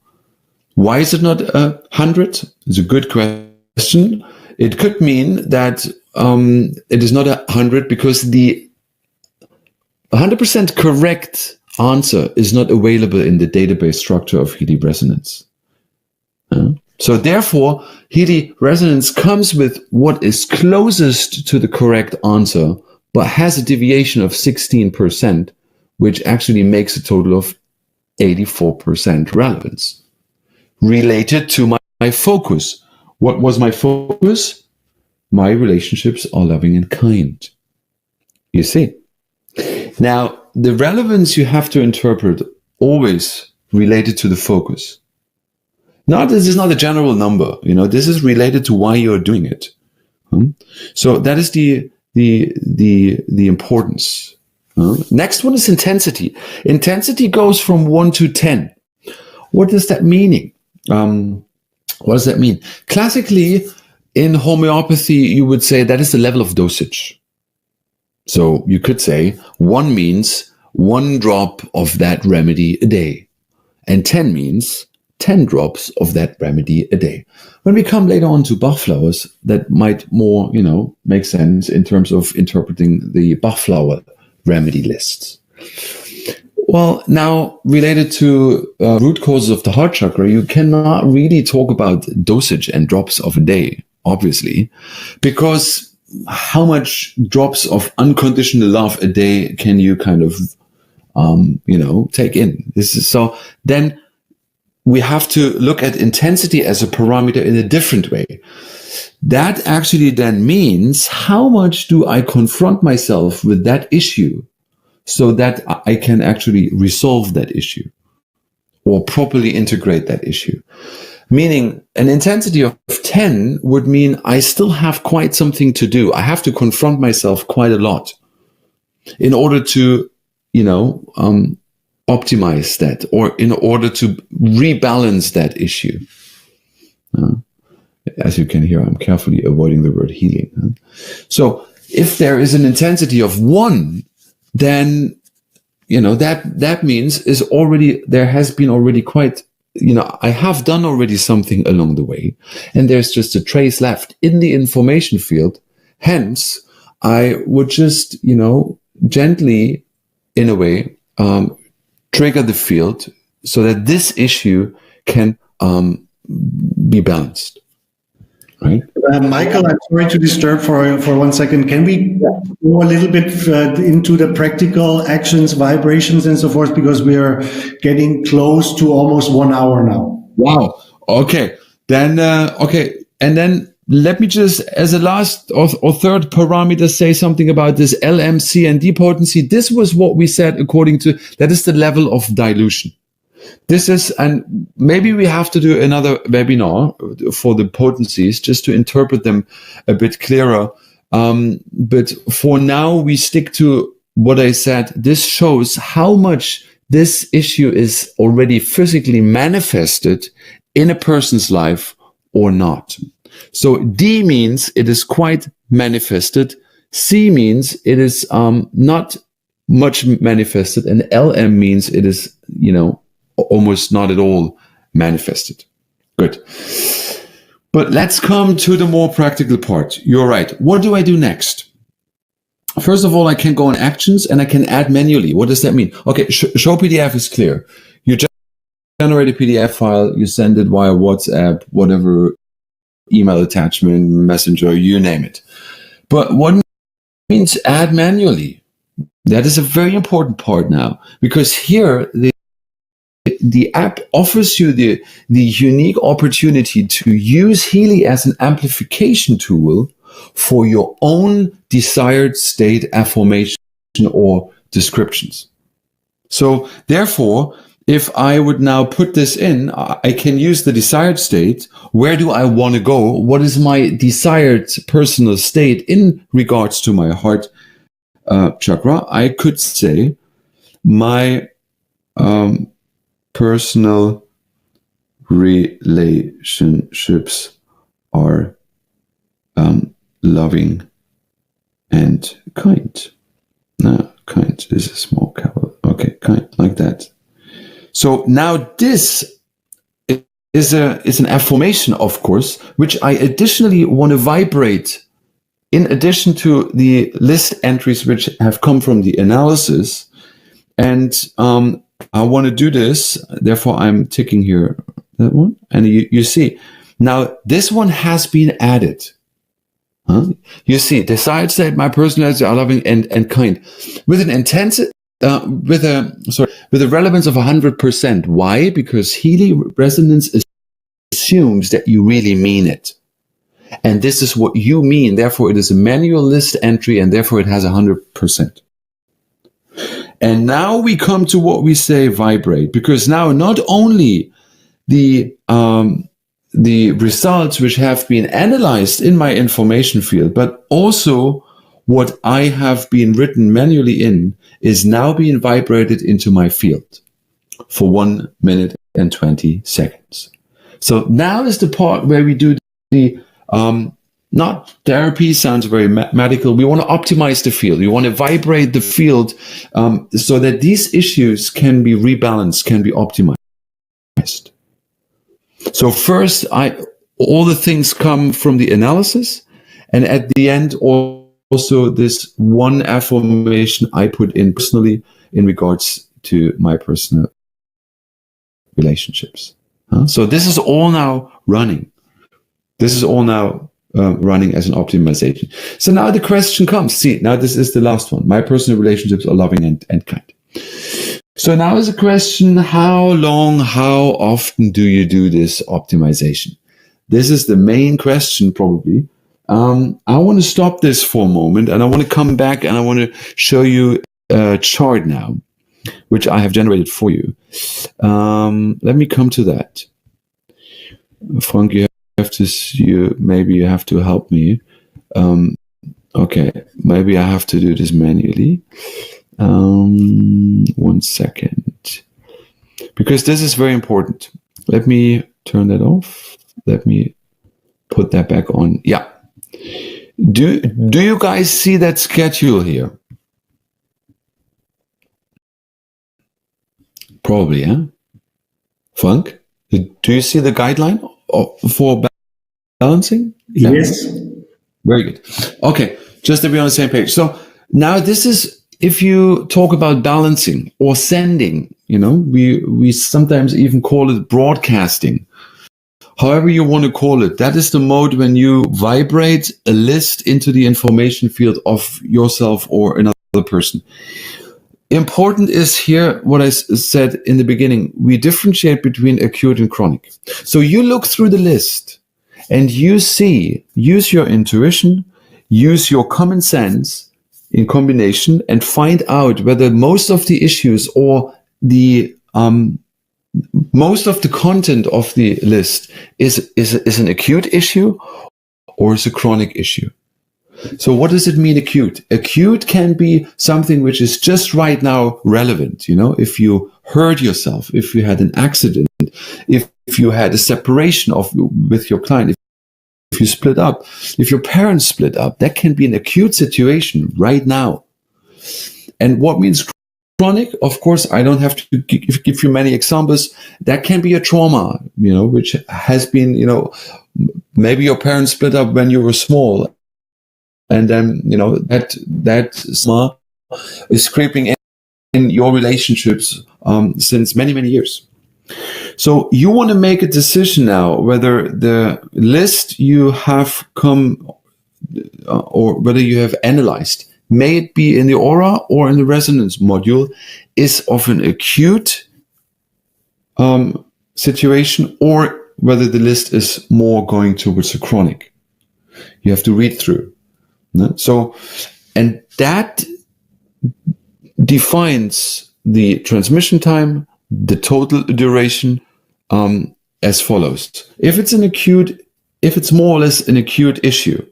Why is it not 100? It's a good question. It could mean that it is not 100 because the 100% correct answer is not available in the database structure of Healy resonance. So therefore, Healy resonance comes with what is closest to the correct answer, but has a deviation of 16%, which actually makes a total of 84% relevance related to my focus. What was my focus? my relationships are loving and kind. You see? Now, the relevance you have to interpret always related to the focus. Now, this is not a general number, this is related to why you're doing it. So that is the importance. Next one is intensity. Intensity goes from 1 to 10. What does that mean? What does that mean? Classically, in homeopathy, you would say that is the level of dosage. So you could say 1 means 1 drop of that remedy a day, and 10 means 10 drops of that remedy a day. When we come later on to Bach flowers, that might more, make sense in terms of interpreting the Bach flower remedy lists. Well, now related to root causes of the heart chakra, you cannot really talk about dosage and drops of a day, obviously, because how much drops of unconditional love a day can you kind of, take in? So then we have to look at intensity as a parameter in a different way. That actually then means how much do I confront myself with that issue so that I can actually resolve that issue or properly integrate that issue. Meaning an intensity of 10 would mean I still have quite something to do. I have to confront myself quite a lot in order to, optimize that, or in order to rebalance that issue. As you can hear, I'm carefully avoiding the word healing. So if there is an intensity of 1, then, that means there has been already quite, I have done already something along the way, and there's just a trace left in the information field. Hence, I would just, gently, in a way, trigger the field so that this issue can be balanced. Right? Michael, I'm sorry to disturb for 1 second. Can we go a little bit into the practical actions, vibrations, and so forth? Because we are getting close to almost 1 hour now. Wow. Okay. Then, And then let me just, as a last or third parameter, say something about this LMCND potency. This was what we said according to, that is the level of dilution. This is, and maybe we have to do another webinar for the potencies just to interpret them a bit clearer. But for now, we stick to what I said. This shows how much this issue is already physically manifested in a person's life or not. So D means it is quite manifested. C means it is not much manifested. And LM means it is, almost not at all manifested. Good. But let's come to the more practical part. You're right. What do I do next? First of all, I can go on actions and I can add manually. What does that mean? Okay, show PDF is clear. You generate a PDF file, you send it via WhatsApp, whatever, email attachment, messenger, you name it. But what means add manually? That is a very important part now, because here the app offers you the unique opportunity to use Healy as an amplification tool for your own desired state affirmation or descriptions. So therefore, if I would now put this in, I can use the desired state. Where do I want to go? What is my desired personal state in regards to my heart chakra? I could say my personal relationships are loving and kind. No, kind is a small capital. Okay, kind, like that. So now this is an affirmation, of course, which I additionally want to vibrate in addition to the list entries which have come from the analysis. And I want to do this. Therefore, I'm ticking here that one. And you see, now this one has been added. You see, desired state, my personality are loving and kind, with an intensity, with a relevance of 100%. Why? Because Healy resonance assumes that you really mean it. And this is what you mean. Therefore, it is a manual list entry, and therefore it has 100%. And now we come to what we say vibrate, because now not only the results which have been analyzed in my information field, but also what I have been written manually in is now being vibrated into my field for 1 minute and 20 seconds. So now is the part where we do the, not therapy, sounds very medical. We want to optimize the field. We want to vibrate the field so that these issues can be rebalanced, can be optimized. So first, all the things come from the analysis, and at the end, also this one affirmation I put in personally in regards to my personal relationships. So this is all now running. This is all now running as an optimization. So now the question comes. See, now this is the last one. My personal relationships are loving and kind. So now is the question, how long, how often do you do this optimization? This is the main question probably. I want to stop this for a moment, and I want to come back and I want to show you a chart now, which I have generated for you. Let me come to that. Frank, you have to, maybe you have to help me. Okay, maybe I have to do this manually. 1 second. Because this is very important. Let me turn that off. Let me put that back on. Yeah. Do you guys see that schedule here? Probably, huh? Frank, do you see the guideline for balancing? Yes. Very good. Okay, just to be on the same page. So now this is, if you talk about balancing or sending, we sometimes even call it broadcasting. However you want to call it, that is the mode when you vibrate a list into the information field of yourself or another person. Important is here what I said in the beginning. We differentiate between acute and chronic. So you look through the list and you see, use your intuition, use your common sense in combination, and find out whether most of the issues or the most of the content of the list is an acute issue or is a chronic issue. So what does it mean acute? Acute can be something which is just right now relevant. If you hurt yourself, if you had an accident, if you had a separation with your client, if you split up, if your parents split up, that can be an acute situation right now. And what means chronic? Of course, I don't have to give you many examples. That can be a trauma, which has been, maybe your parents split up when you were small. And then, that trauma is creeping in your relationships since many, many years. So you want to make a decision now whether the list you have come or whether you have analyzed, may it be in the aura or in the resonance module, is of an acute situation, or whether the list is more going towards a chronic. You have to read through. So, and that defines the transmission time, the total duration, as follows. If it's more or less an acute issue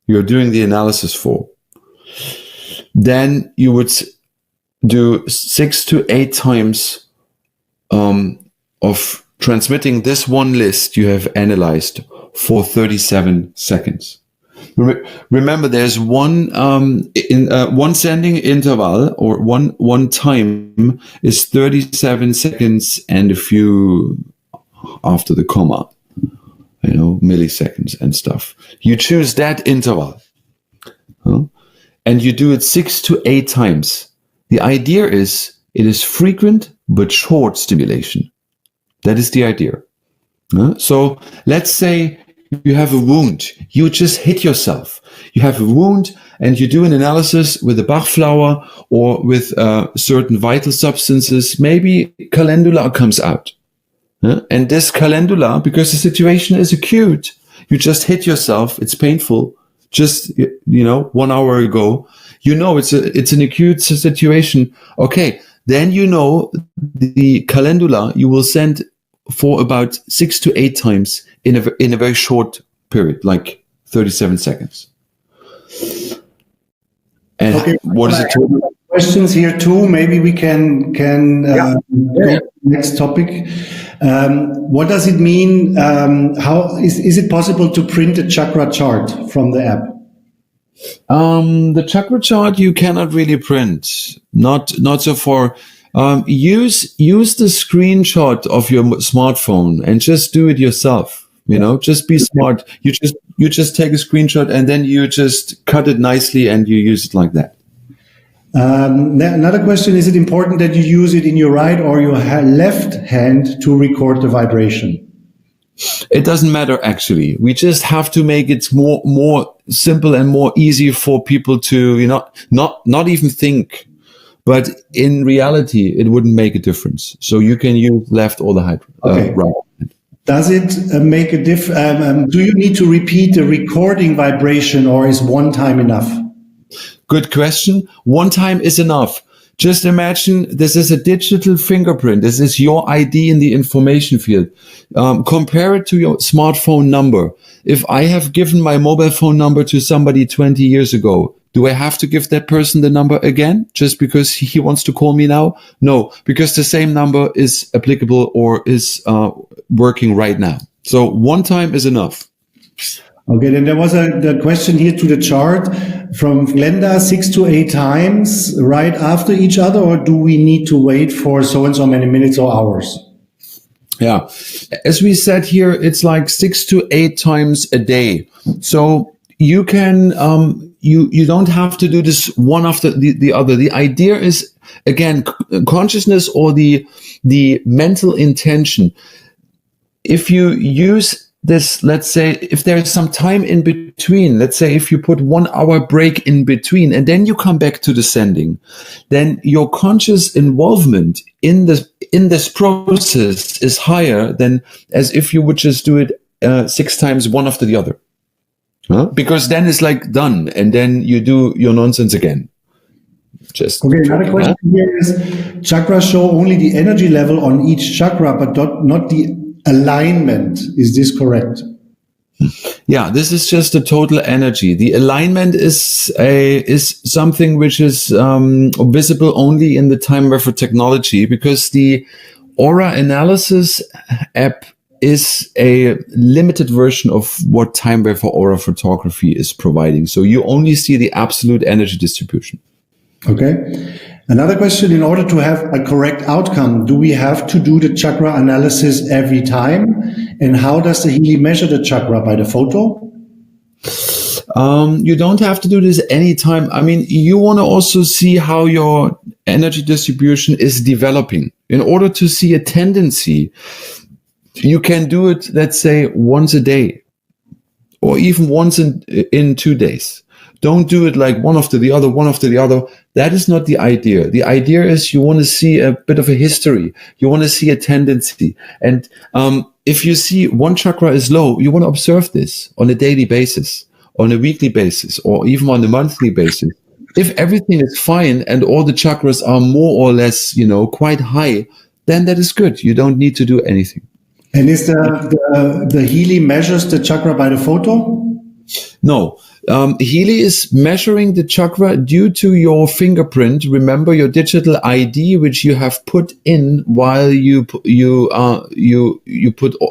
you're doing the analysis for, then you would do 6 to 8 times of transmitting this one list you have analyzed for 37 seconds. Remember, there's one sending interval, or one time is 37 seconds and a few after the comma, milliseconds and stuff. You choose that interval, and you do it 6 to 8 times. The idea is it is frequent but short stimulation. That is the idea. So let's say you have a wound. You just hit yourself. You have a wound and you do an analysis with a Bach flower or with certain vital substances. Maybe calendula comes out. And this calendula, because the situation is acute, you just hit yourself. It's painful. Just, 1 hour ago, it's an acute situation. Okay. Then, the calendula you will send for about 6 to 8 times in a very short period, like 37 seconds. And okay. What is it? Questions here too. Maybe we can go to the next topic. What does it mean? How is it possible to print a chakra chart from the app? The chakra chart you cannot really print. Not so far. Use the screenshot of your smartphone and just do it yourself. Just be smart. You just take a screenshot and then you just cut it nicely and you use it like that. Another question, is it important that you use it in your right or your left hand to record the vibration? It doesn't matter, actually. We just have to make it more simple and more easy for people to, not even think. But in reality, it wouldn't make a difference. So you can use left or the right. Does it make a difference? Do you need to repeat the recording vibration or is one time enough? Good question. One time is enough. Just imagine this is a digital fingerprint. This is your ID in the information field. Compare it to your smartphone number. If I have given my mobile phone number to somebody 20 years ago, do I have to give that person the number again just because he wants to call me now? No, because the same number is applicable or is working right now. So one time is enough. Okay, then there was the question here to the chart from Glenda, 6 to 8 times right after each other, or do we need to wait for so and so many minutes or hours? Yeah, as we said here, it's like 6 to 8 times a day. So you can, you don't have to do this one after the other. The idea is, again, consciousness or the mental intention. If you use this, let's say, if there is some time in between, let's say if you put 1 hour break in between and then you come back to the sending, then your conscious involvement in this process is higher than as if you would just do it 6 times one after the other. Because then it's like done and then you do your nonsense again. Just okay, another question here is, chakras show only the energy level on each chakra, but not the alignment. Is this correct? Yeah, this is just the total energy. The alignment is something which is visible only in the TIMEWAVER technology, because the aura analysis app is a limited version of what TIMEWAVER aura photography is providing. So you only see the absolute energy distribution. Okay. Another question, in order to have a correct outcome, do we have to do the chakra analysis every time? And how does the Healy measure the chakra? By the photo? You don't have to do this anytime. I mean, you want to also see how your energy distribution is developing. In order to see a tendency, you can do it, let's say, once a day or even once in 2 days. Don't do it like one after the other, one after the other. That is not the idea. The idea is you want to see a bit of a history. You want to see a tendency. And if you see one chakra is low, you want to observe this on a daily basis, on a weekly basis, or even on a monthly basis. If everything is fine and all the chakras are more or less, quite high, then that is good. You don't need to do anything. And is the Healy measures the chakra by the photo? No. Healy is measuring the chakra due to your fingerprint. Remember your digital ID, which you have put in while you put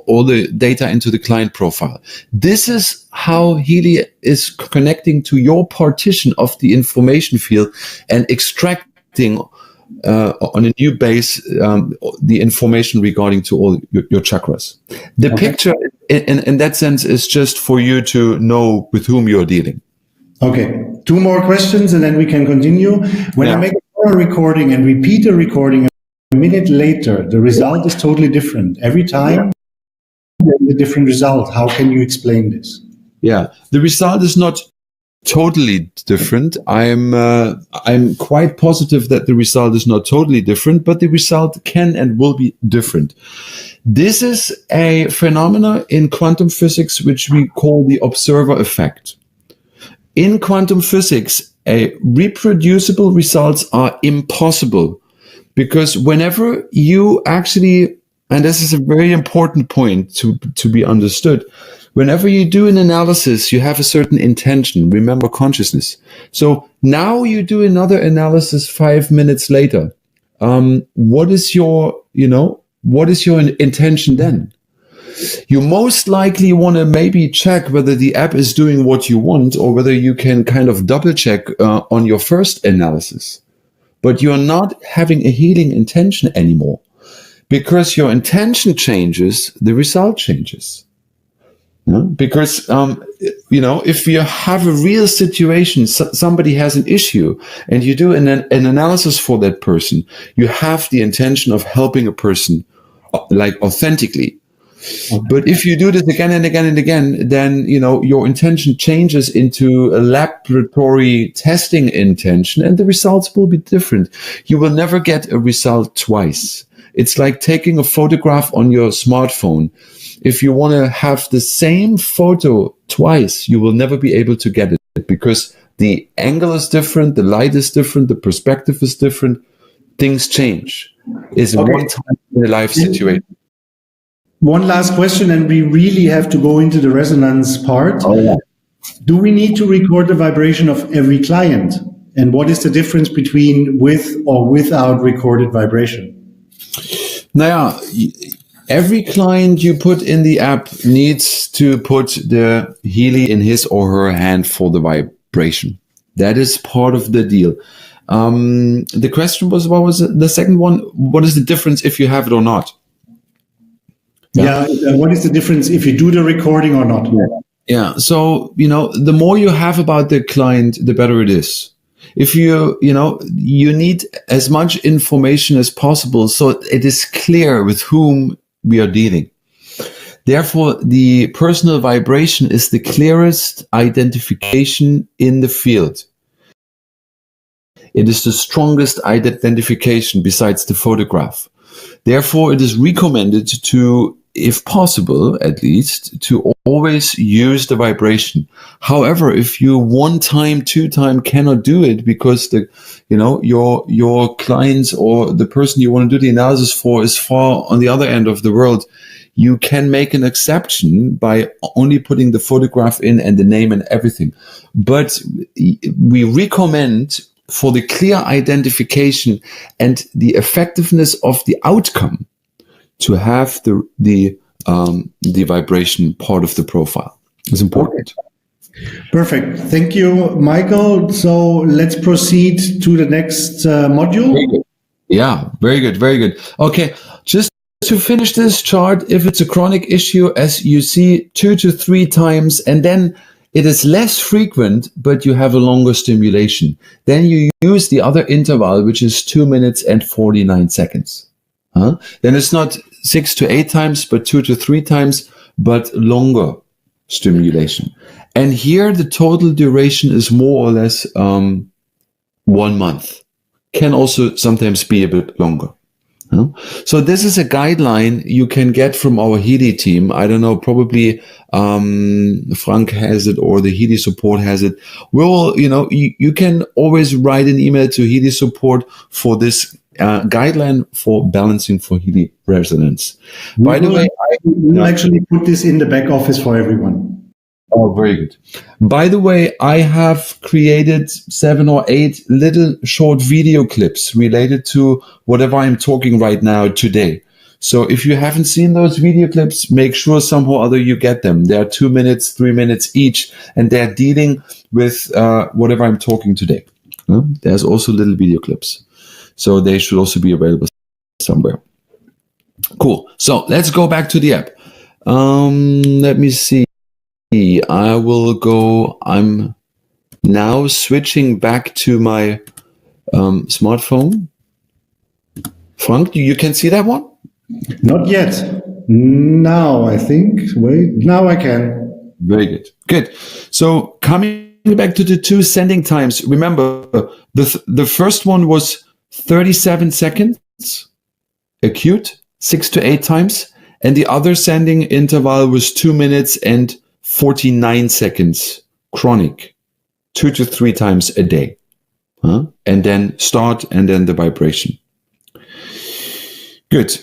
all the data into the client profile. This is how Healy is connecting to your partition of the information field and extracting on a new base the information regarding to all your chakras. The picture in that sense is just for you to know with whom you're dealing. Okay, 2 more questions and then we can continue. When I make a recording and repeat a recording a minute later, the result is totally different. Every time there's a different result. How can you explain this? Yeah, the result is not totally different. I'm quite positive that the result is not totally different, but the result can and will be different. This is a phenomena in quantum physics which we call the observer effect. In quantum physics, reproducible results are impossible, because whenever you actually, and this is a very important point to be understood, whenever you do an analysis, you have a certain intention. Remember consciousness. So now you do another analysis 5 minutes later. What is your intention then? You most likely want to maybe check whether the app is doing what you want, or whether you can kind of double check on your first analysis. But you're not having a healing intention anymore, because your intention changes, the result changes. Because, if you have a real situation, somebody has an issue, and you do an analysis for that person, you have the intention of helping a person, like authentically. Okay. But if you do this again and again and again, then, your intention changes into a laboratory testing intention, and the results will be different. You will never get a result twice. It's like taking a photograph on your smartphone. If you want to have the same photo twice, you will never be able to get it, because the angle is different, the light is different, the perspective is different. Things change. It's okay. One time in a life situation. One last question, and we really have to go into the resonance part. Oh, yeah. Do we need to record the vibration of every client? And what is the difference between with or without recorded vibration? Now, every client you put in the app needs to put the Healy in his or her hand for the vibration. That is part of the deal. The question was, what was the second one? What is the difference if you have it or not? Yeah. What is the difference if you do the recording or not? Yeah. So, the more you have about the client, the better it is. If you need as much information as possible, so it is clear with whom we are dealing. Therefore, the personal vibration is the clearest identification in the field. It is the strongest identification besides the photograph. Therefore, it is recommended to, if possible, at least, to always use the vibration. However, if you 1 time, 2 time cannot do it because your clients or the person you want to do the analysis for is far on the other end of the world, you can make an exception by only putting the photograph in and the name and everything. But we recommend, for the clear identification and the effectiveness of the outcome, to have the vibration part of the profile. It's important. Perfect. Thank you, Michael. So let's proceed to the next module. Yeah, very good. Very good. Okay, just to finish this chart, if it's a chronic issue, as you see, 2 to 3 times, and then it is less frequent, but you have a longer stimulation, then you use the other interval, which is 2 minutes and 49 seconds. Then it's not 6 to 8 times, but 2 to 3 times, but longer stimulation. And here the total duration is more or less 1 month. Can also sometimes be a bit longer. So this is a guideline you can get from our Healy team. I don't know, probably Frank has it or the Healy support has it. Well, you can always write an email to Healy support for this guideline for balancing for Healy resonance. By the way, we'll actually put this in the back office for everyone. Oh, very good. By the way, I have created 7 or 8 little short video clips related to whatever I'm talking right now today. So if you haven't seen those video clips, make sure somehow or other you get them. They are 2 minutes, 3 minutes each, and they're dealing with whatever I'm talking today. There's also little video clips. So they should also be available somewhere. Cool. So let's go back to the app. Let me see. I will go. I'm now switching back to my smartphone. Frank, you can see that one? Not yet. Now, I think. Wait, now I can. Very good. Good. So coming back to the 2 sending times, remember the first one was 37 seconds acute, 6 to 8 times, and the other sending interval was 2 minutes and 49 seconds chronic, 2 to 3 times a day. And then start, and then the vibration. Good.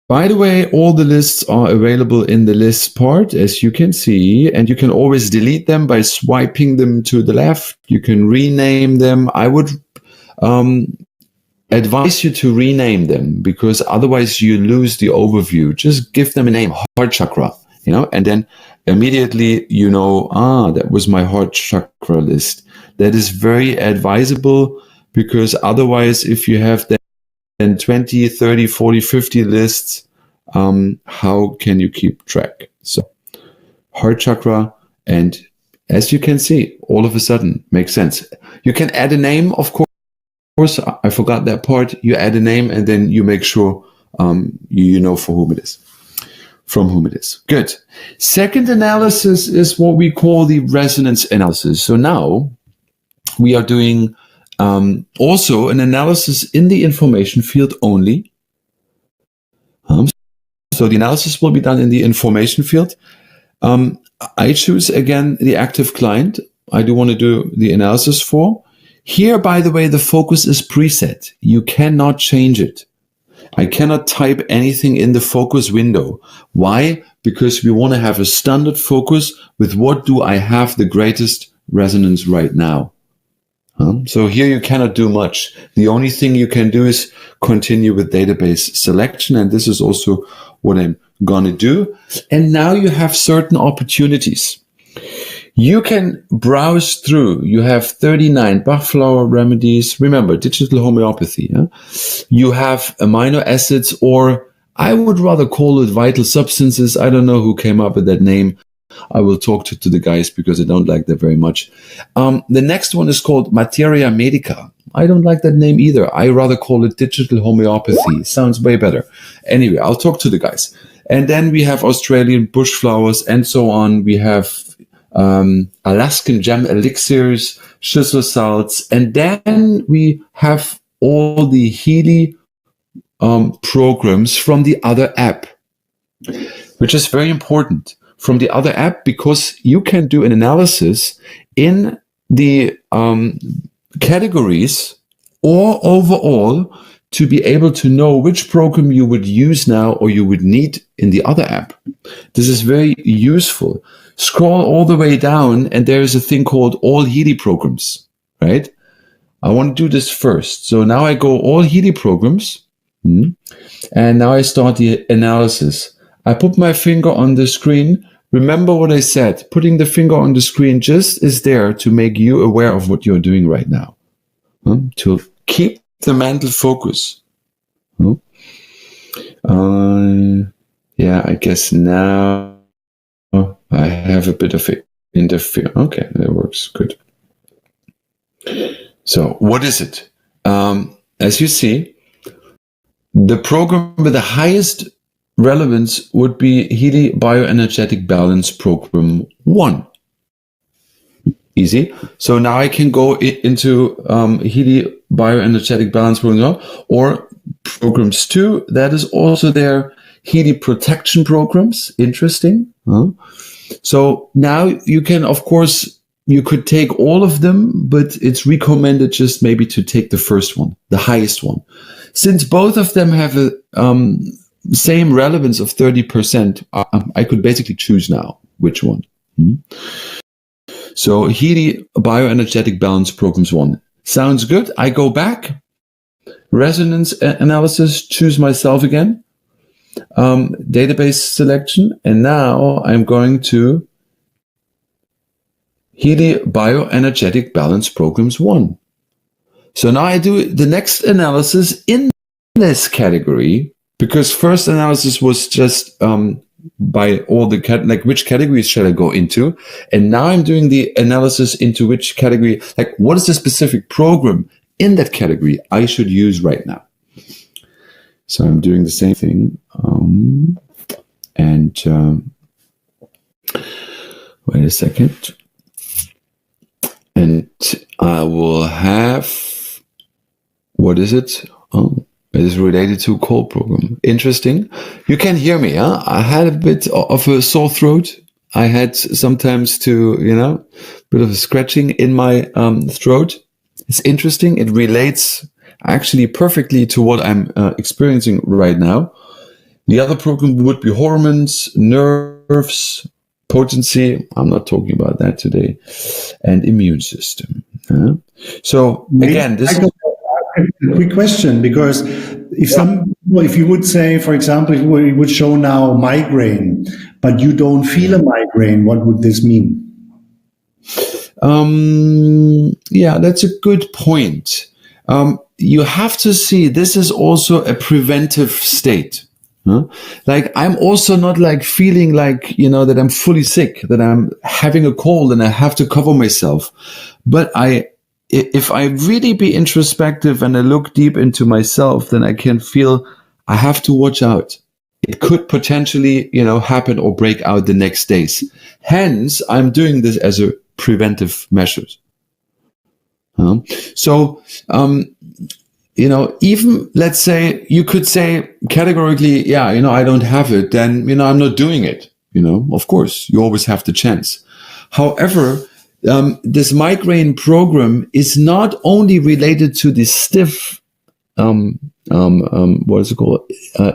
By the way, all the lists are available in the lists part, as you can see, and you can always delete them by swiping them to the left. You can rename them. I would advise you to rename them, because otherwise you lose the overview. Just give them a name, heart chakra, and then immediately that was my heart chakra list. That is very advisable, because otherwise if you have then 20, 30, 40, 50 lists, how can you keep track? So heart chakra, and as you can see, all of a sudden makes sense. You can add a name, of course. I forgot that part. You add a name, and then you make sure you know for whom it is. From whom it is. Good. Second analysis is what we call the resonance analysis. So now we are doing also an analysis in the information field only. So the analysis will be done in the information field. I choose again the active client I do want to do the analysis for. Here, by the way, the focus is preset. You cannot change it. I cannot type anything in the focus window. Why? Because we want to have a standard focus with what do I have the greatest resonance right now. So here you cannot do much. The only thing you can do is continue with database selection. And this is also what I'm going to do. And now you have certain opportunities. You can browse through. You have 39 Bachflower remedies. Remember, digital homeopathy. You have amino acids, or I would rather call it vital substances. I don't know who came up with that name. I will talk to the guys because I don't like that very much. The next one is called Materia Medica. I don't like that name either. I rather call it digital homeopathy. Sounds way better. Anyway, I'll talk to the guys. And then we have Australian bush flowers and so on. We have Alaskan gem elixirs, schisel salts. And then we have all the Healy programs from the other app, which is very important. From the other app, because you can do an analysis in the categories or overall to be able to know which program you would use now or you would need in the other app. This is very useful. Scroll all the way down and there is a thing called all Healy programs, right? I want to do this first. So now I go all Healy programs and now I start the analysis. I put my finger on the screen. Remember what I said, putting the finger on the screen just is there to make you aware of what you're doing right now, to keep the mental focus. Yeah, I guess now I have a bit of interfere. Okay, that works good. So what is it? As you see, the program with the highest relevance would be Healy Bioenergetic Balance Program 1. Easy. So now I can go into Healy Bioenergetic Balance Program 1 or programs 2. That is also there. Healy Protection Programs. Interesting. So now you can, of course, you could take all of them, but it's recommended just maybe to take the first one, the highest one. Since both of them have a same relevance of 30%, I could basically choose now which one. So Healy Bioenergetic Balance Programs 1. Sounds good. I go back, resonance analysis, choose myself again, database selection, and now I'm going to Healy Bioenergetic Balance Programs 1. So now I do the next analysis in this category, because first analysis was just by all the which categories shall I go into, and now I'm doing the analysis into which category, like what is the specific program in that category I should use right now. So I'm doing the same thing, and wait a second. I will have, what is it? Oh, it is related to cold program. Interesting. You can hear me, huh? I had a bit of a sore throat. I had sometimes to, bit of a scratching in my throat. It's interesting. It relates actually perfectly to what I'm experiencing right now. The other program would be hormones, nerves, potency. I'm not talking about that today. And immune system. So again, this is a quick question, because if you would say, for example, if you would show now migraine, but you don't feel a migraine, what would this mean? Yeah, that's a good point. You have to see this is also a preventive state. Like I'm also not like feeling like, that I'm fully sick, that I'm having a cold and I have to cover myself. But if I really be introspective and I look deep into myself, then I can feel I have to watch out. It could potentially, happen or break out the next days. Hence, I'm doing this as a preventive measure. Even let's say you could say categorically, yeah, I don't have it, then, I'm not doing it. Of course, you always have the chance. However, this migraine program is not only related to the stiff, what is it called?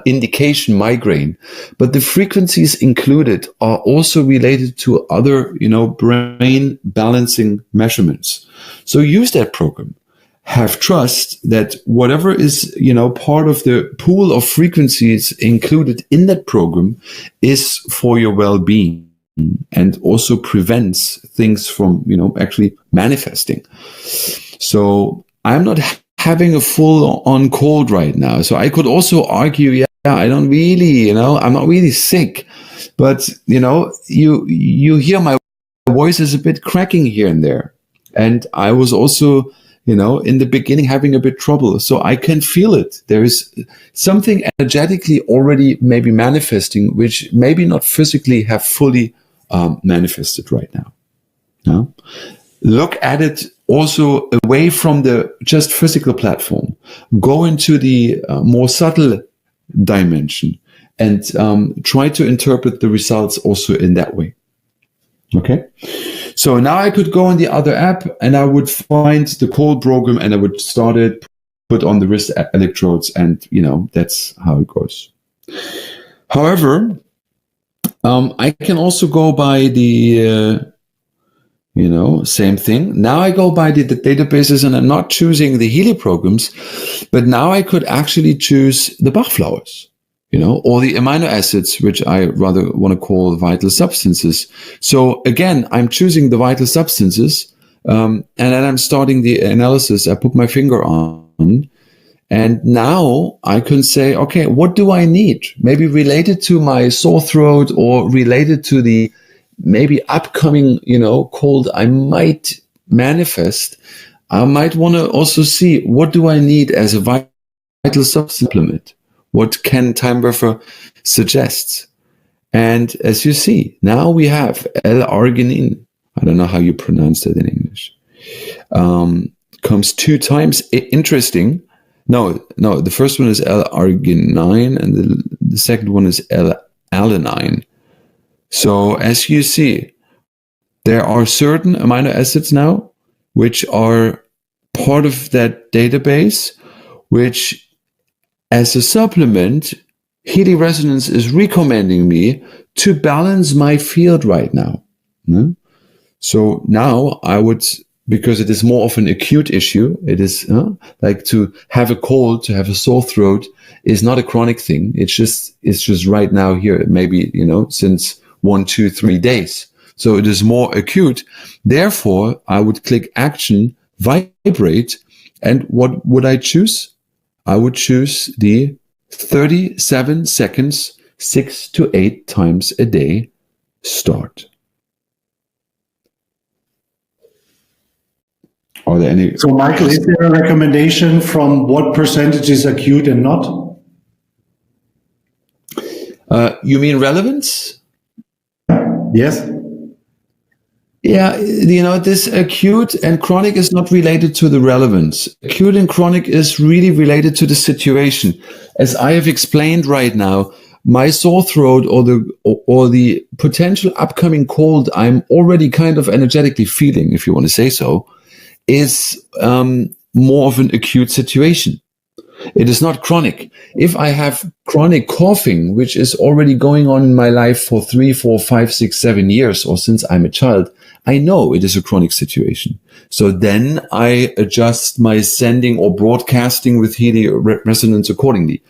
Indication migraine, but the frequencies included are also related to other, brain balancing measurements. So use that program. Have trust that whatever is, part of the pool of frequencies included in that program is for your well-being and also prevents things from, actually manifesting. So I'm not having a full on cold right now. So I could also argue, yeah, I don't really, I'm not really sick, but, you hear my voice is a bit cracking here and there. And I was also, in the beginning having a bit trouble. So I can feel it. There is something energetically already maybe manifesting, which maybe not physically have fully manifested right now. Look at it also away from the just physical platform. Go into the more subtle dimension and try to interpret the results also in that way. Okay. So now I could go on the other app and I would find the cold program and I would start it, put on the wrist electrodes, and, that's how it goes. However, I can also go by the, same thing. Now I go by the databases and I'm not choosing the Healy programs, but now I could actually choose the Bach flowers. Or the amino acids, which I rather want to call vital substances. So again, I'm choosing the vital substances, and then I'm starting the analysis. I put my finger on, and now I can say, okay, what do I need? Maybe related to my sore throat or related to the maybe upcoming, cold I might manifest. I might want to also see, what do I need as a vital supplement? What can TIMEWAVER suggest? And as you see, now we have L-arginine. I don't know how you pronounce that in English. Comes 2 times. Interesting. No, the first one is L-arginine and the second one is L-alanine. So as you see, there are certain amino acids now which are part of that database, which as a supplement, Healy Resonance is recommending me to balance my field right now. So now I would, because it is more of an acute issue, it is like to have a cold, to have a sore throat is not a chronic thing. It's just right now here, maybe, since 1, 2, 3 days. So it is more acute. Therefore, I would click action, vibrate, and what would I choose? I would choose the 37 seconds, 6 to 8 times a day start. Are there any? So, Michael, is there a recommendation from what percentage is acute and not? You mean relevance? Yes. Yeah, this acute and chronic is not related to the relevance. Acute and chronic is really related to the situation. As I have explained right now, my sore throat or the potential upcoming cold I'm already kind of energetically feeling, if you want to say so, is more of an acute situation. It is not chronic. If I have chronic coughing, which is already going on in my life for 3, 4, 5, 6, 7 years, or since I'm a child, I know it is a chronic situation. So then I adjust my sending or broadcasting with Healy resonance accordingly.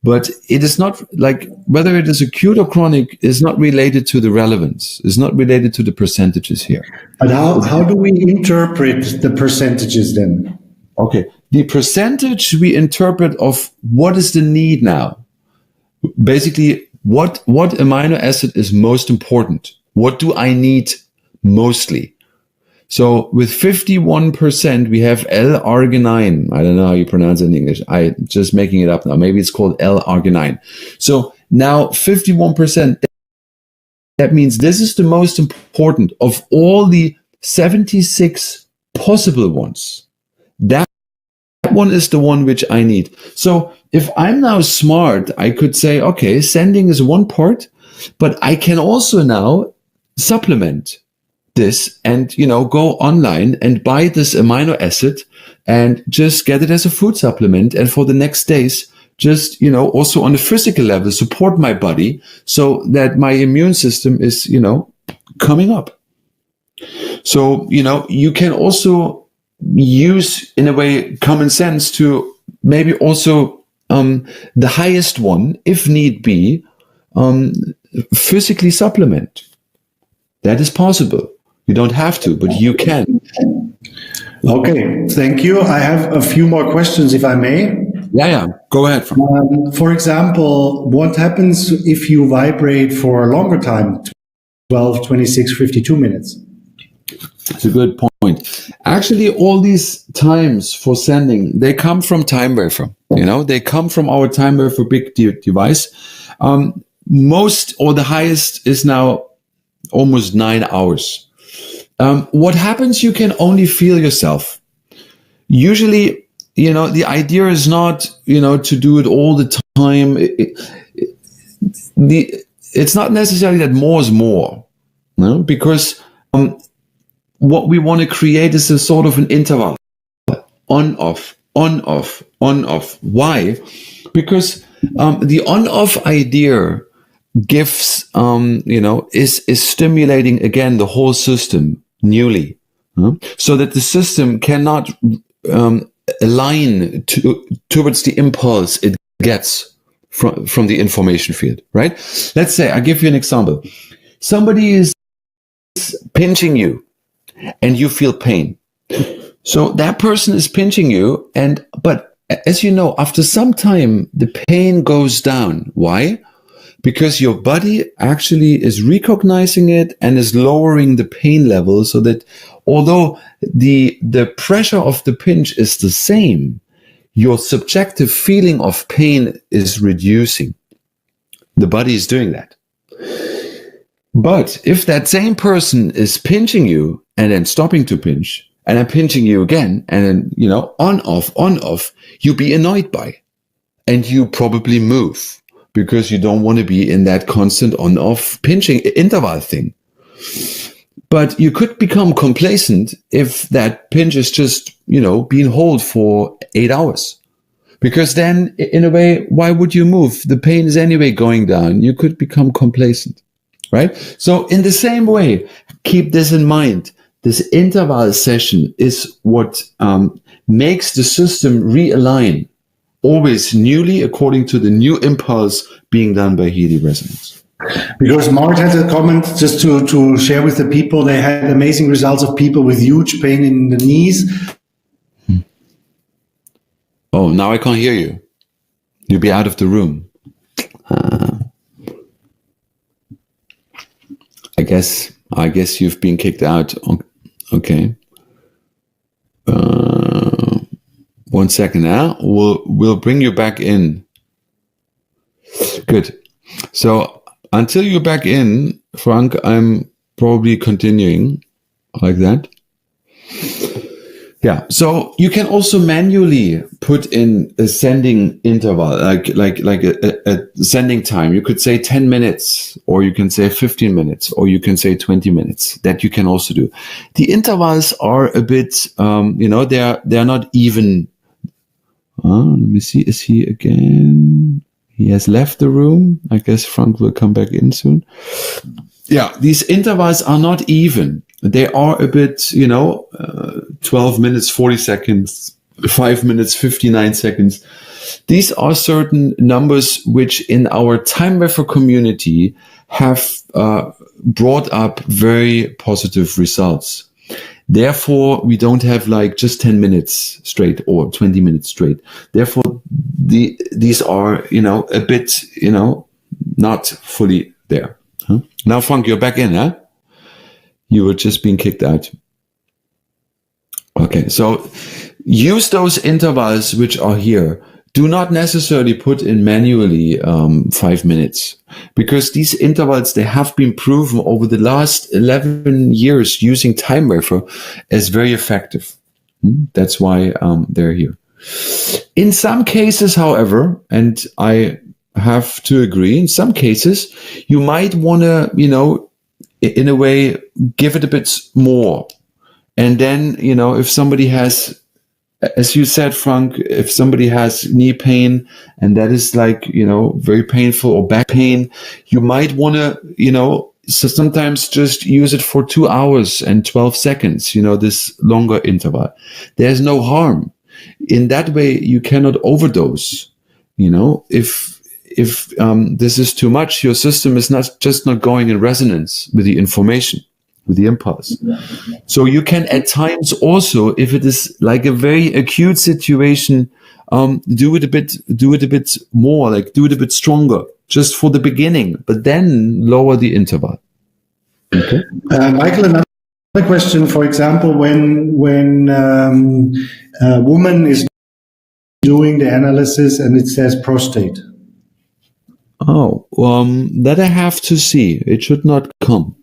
But it is not like whether it is acute or chronic is not related to the relevance. It's not related to the percentages here. But how do we interpret the percentages then? Okay. The percentage we interpret of what is the need now. Basically, what amino acid is most important? What do I need mostly? So with 51%, we have L-arginine. I don't know how you pronounce it in English. I'm just making it up now. Maybe it's called L-arginine. So now 51%, that means this is the most important of all the 76 possible ones. That one is the one which I need. So if I'm now smart, I could say, okay, sending is one part, but I can also now supplement this and, go online and buy this amino acid and just get it as a food supplement. And for the next days, just, also on a physical level, support my body so that my immune system is, coming up. So, you can also use, in a way, common sense to maybe also the highest one, if need be, physically supplement. That is possible. You don't have to, but you can. Okay, thank you. I have a few more questions, if I may. Yeah. Go ahead. For example, what happens if you vibrate for a longer time, 12, 26, 52 minutes? That's a good point. Actually, all these times for sending, they come from TIMEWAVER. They come from our TIMEWAVER big device. Most or the highest is now almost 9 hours. What happens, you can only feel yourself. Usually, the idea is not, to do it all the time. It's not necessarily that more is more, because what we want to create is a sort of an interval. On, off, on, off, on, off. Why? Because the on-off idea gives, is stimulating again the whole system newly, so that the system cannot align towards the impulse it gets from the information field, right? Let's say, I'll give you an example. Somebody is pinching you and you feel pain. So that person is pinching you, but as you know, after some time, the pain goes down. Why? Because your body actually is recognizing it and is lowering the pain level, so that although the pressure of the pinch is the same, your subjective feeling of pain is reducing. The body is doing that. But if that same person is pinching you and then stopping to pinch and then pinching you again and then, on, off, you be annoyed by, and you probably move, because you don't want to be in that constant on-off pinching interval thing. But you could become complacent if that pinch is just, being held for 8 hours. Because then, in a way, why would you move? The pain is anyway going down. You could become complacent, right? So in the same way, keep this in mind. This interval session is what makes the system realign, always newly according to the new impulse being done by Healy resonance. Because Mart had a comment just to share with the people. They had amazing results of people with huge pain in the knees. Oh, now I can't hear you. You'll be out of the room. I guess you've been kicked out. Okay. 1 second now. We'll bring you back in. Good. So until you're back in, Frank, I'm probably continuing. like that. Yeah. So you can also manually put in a sending interval, like a sending time. You could say 10 minutes, or you can say 15 minutes, or you can say 20 minutes. That you can also do. The intervals are a bit, they're not even. Let me see. Is he again? He has left the room. I guess Frank will come back in soon. Yeah, these intervals are not even. They are a bit, 12 minutes, 40 seconds, 5 minutes, 59 seconds. These are certain numbers which in our TIMEWAVER community have brought up very positive results. Therefore, we don't have like just 10 minutes straight or 20 minutes straight. Therefore, these are, a bit, not fully there. Huh? Now, Frank, you're back in, huh? You were just being kicked out. Okay, so use those intervals which are here. Do not necessarily put in manually 5 minutes, because these intervals, they have been proven over the last 11 years using TIMEWAVER as very effective. That's why they're here. In some cases, however, and I have to agree, in some cases, you might want to, in a way, give it a bit more. And then, if somebody has, as you said, Frank, if somebody has knee pain and that is like, very painful, or back pain, you might want to, so sometimes just use it for 2 hours and 12 seconds, this longer interval. There's no harm. In that way, you cannot overdose. If this is too much, your system is not going in resonance with the information, with the impulse. So you can at times also, if it is like a very acute situation, do it a bit more, like do it a bit stronger, just for the beginning, but then lower the interval. Okay. Michael, another question. For example, when a woman is doing the analysis and it says prostate. Oh, that I have to see. It should not come.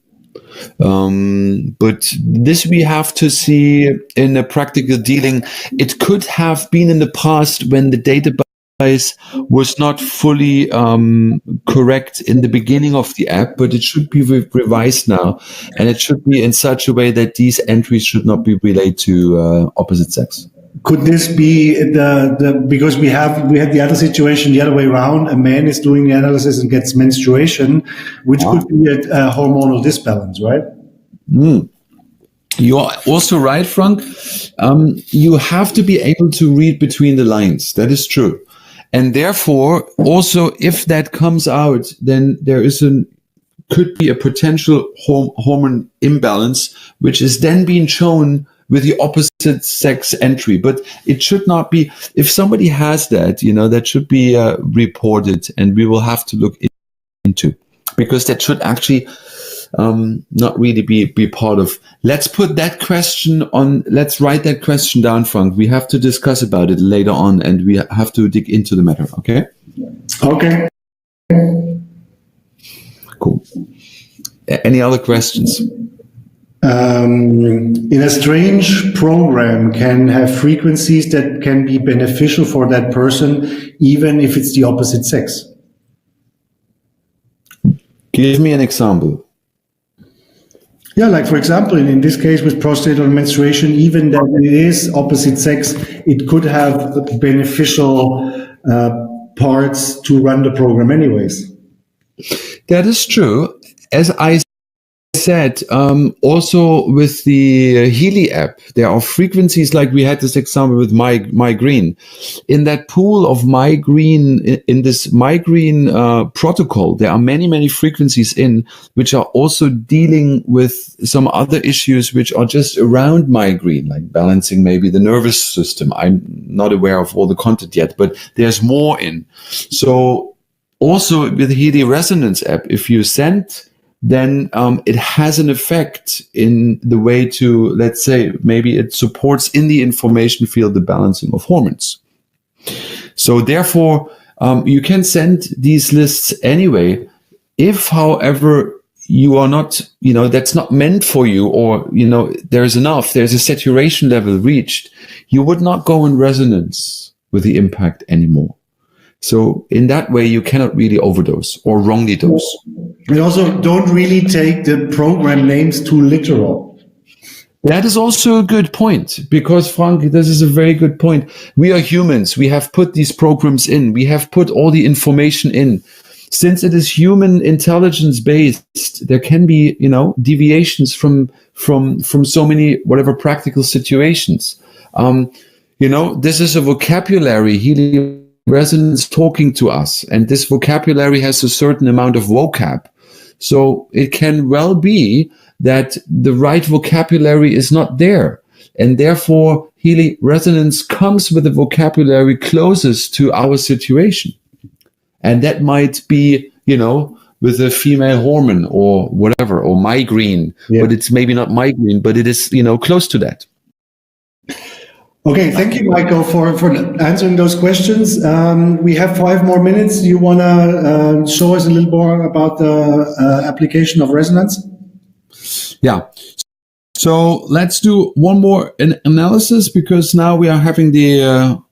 But this we have to see in a practical dealing. It could have been in the past when the database was not fully correct in the beginning of the app, but it should be revised now, and it should be in such a way that these entries should not be relayed to opposite sex. Could this be because we have the other situation the other way around? A man is doing the analysis and gets menstruation, which could be a hormonal disbalance, right? You are also right, Frank. You have to be able to read between the lines. That is true. And therefore, also, if that comes out, then there could be a potential hormone imbalance, which is then being shown with the opposite sex entry. But it should not be, if somebody has that, that should be reported, and we will have to look into, because that should actually not really be part of. Let's put that question on, let's write that question down, Frank. We have to discuss about it later on, and we have to dig into the matter, okay? Okay. Cool. Any other questions? In a strange program can have frequencies that can be beneficial for that person, even if it's the opposite sex. Give me an example. Yeah, like for example, in this case with prostate or menstruation, even that it is opposite sex, it could have beneficial parts to run the program anyways. That is true. As I said, also with the Healy app, there are frequencies, like we had this example with my green. In that pool of my green, in this my green protocol, there are many frequencies in which are also dealing with some other issues which are just around my green, like balancing maybe the nervous system. I'm not aware of all the content yet, but there's more in. So also with the Healy Resonance app, if you send, then it has an effect in the way to, let's say, maybe it supports in the information field the balancing of hormones. So therefore, you can send these lists anyway. If, however, you are not, that's not meant for you, or, there's a saturation level reached, you would not go in resonance with the impact anymore. So in that way, you cannot really overdose or wrongly dose. And also don't really take the program names too literal. That is also a good point, because Frank, this is a very good point. We are humans. We have put these programs in. We have put all the information in. Since it is human intelligence based, there can be, deviations from so many, whatever practical situations. This is a vocabulary, Healy resonance talking to us, and this vocabulary has a certain amount of vocab. So it can well be that the right vocabulary is not there. And therefore, Healy resonance comes with the vocabulary closest to our situation. And that might be, with a female hormone or whatever, or migraine, but it's maybe not migraine, but it is, close to that. Okay, thank you, Michael, for answering those questions. We have 5 more minutes. You want to show us a little more about the application of resonance? Yeah. So let's do one more analysis, because now we are having the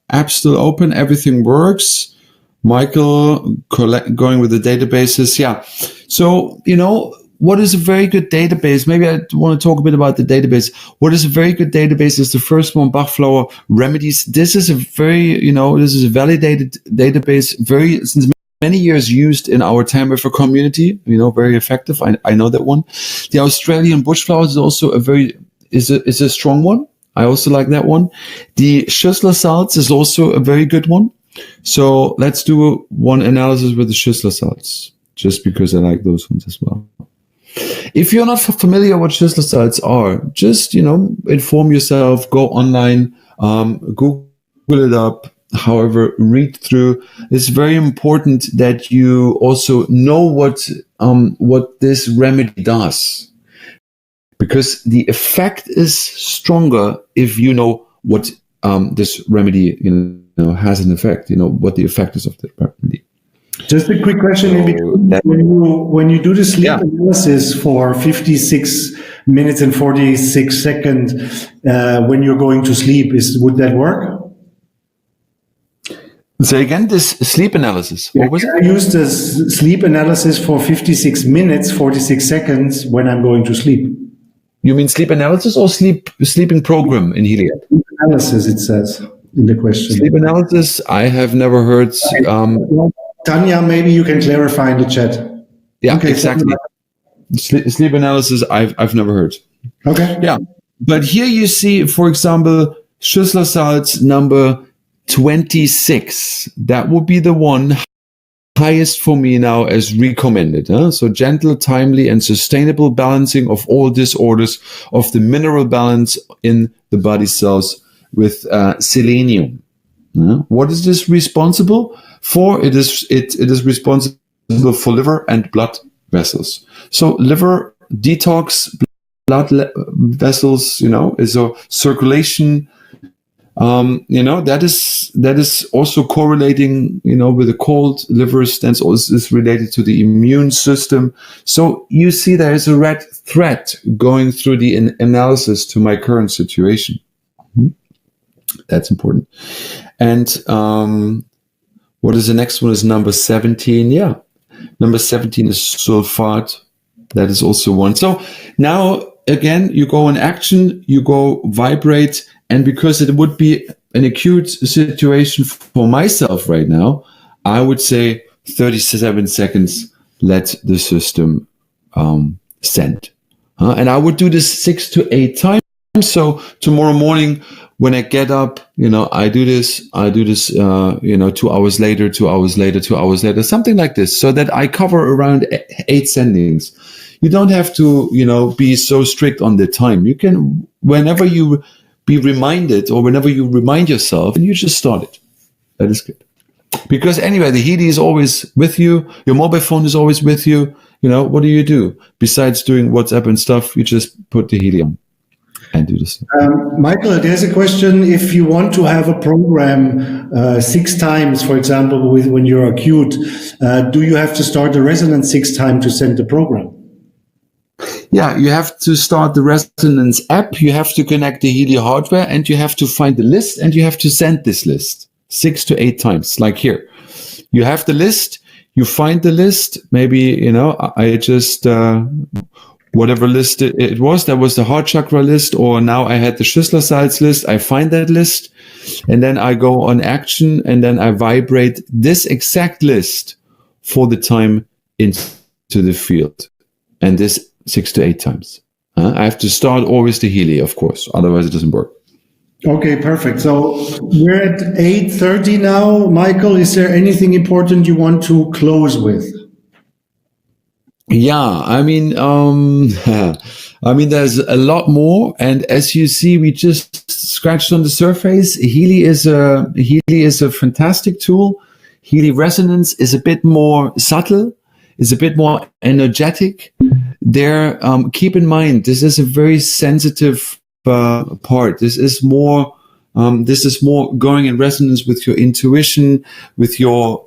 app still open. Everything works. Michael going with the databases. Yeah. So, what is a very good database? Maybe I want to talk a bit about the database. What is a very good database is the first one, Bachflower Remedies. This is a very, this is a validated database, since many years used in our TIMEWAVER community, very effective. I know that one. The Australian bush flowers is also is a strong one. I also like that one. The Schüssler salts is also a very good one. So let's do one analysis with the Schüssler salts, just because I like those ones as well. If you're not familiar what Schüssler salts are, just, inform yourself, go online, Google it up, however, read through. It's very important that you also know what this remedy does, because the effect is stronger if you know what this remedy has an effect. What the effect is of the remedy. Just a quick question in between. When you do the sleep analysis for 56 minutes and 46 seconds when you're going to sleep, would that work? Say again, this sleep analysis. What was it? I use this sleep analysis for 56 minutes, 46 seconds when I'm going to sleep. You mean sleep analysis or sleeping program in Healy? Sleep analysis, it says in the question. Sleep analysis, I have never heard. Tanya, maybe you can clarify in the chat. Yeah, okay, exactly. Sleep analysis, I've never heard. Okay. Yeah, but here you see, for example, Schüssler salts number 26. That would be the one highest for me now as recommended. So gentle, timely, and sustainable balancing of all disorders of the mineral balance in the body cells with selenium. What is this responsible for? It is responsible for liver and blood vessels. So liver detox, blood vessels, is a circulation. That is also correlating, with the cold. Liver stance is related to the immune system. So you see there is a red thread going through the analysis to my current situation. That's important. And what is the next one? Is number 17. Yeah. Number 17 is sulfate. That is also one. So now, again, you go in action, you go vibrate. And because it would be an acute situation for myself right now, I would say 37 seconds, let the system send. And I would do this 6 to 8 times. So tomorrow morning, when I get up, I do this, 2 hours later, 2 hours later, 2 hours later, something like this, so that I cover around 8 sendings. You don't have to, be so strict on the time. You can, whenever you be reminded, or whenever you remind yourself, and you just start it. That is good. Because anyway, the Healy is always with you. Your mobile phone is always with you. What do? Besides doing WhatsApp and stuff, you just put the Healy on and do this. Michael, there's a question. If you want to have a program 6 times, for example, when you're acute, do you have to start the resonance 6 times to send the program? Yeah, you have to start the Resonance app, you have to connect the Healy hardware, and you have to find the list, and you have to send this list 6 to 8 times, like here. You have the list, you find the list, maybe, I just, whatever list it was, that was the heart chakra list, or now I had the Schlüsselsalz list, I find that list, and then I go on action, and then I vibrate this exact list for the time into the field. And this 6 to 8 times. I have to start always the Healy, of course, otherwise it doesn't work. Okay, perfect. So we're at 8:30 now. Michael, is there anything important you want to close with? Yeah, there's a lot more, and as you see, we just scratched on the surface. Healy is a fantastic tool. Healy Resonance is a bit more subtle, is a bit more energetic. There, keep in mind, this is a very sensitive part. This is more going in resonance with your intuition, with your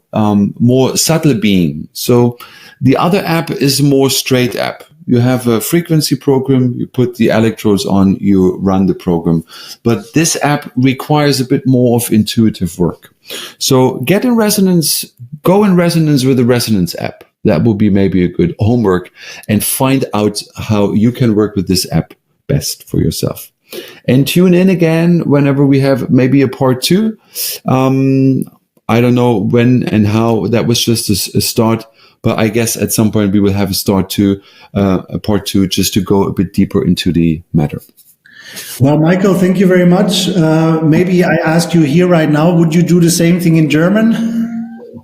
more subtle being. So the other app is a more straight app. You have a frequency program, you put the electrodes on, you run the program. But this app requires a bit more of intuitive work. So get in resonance, go in resonance with the Resonance app. That will be maybe a good homework, and find out how you can work with this app best for yourself. And tune in again whenever we have maybe a part 2. I don't know when and how. That was just a start, but I guess at some point we will have a part 2, just to go a bit deeper into the matter. Well, Michael, thank you very much. Maybe I ask you here right now, would you do the same thing in German?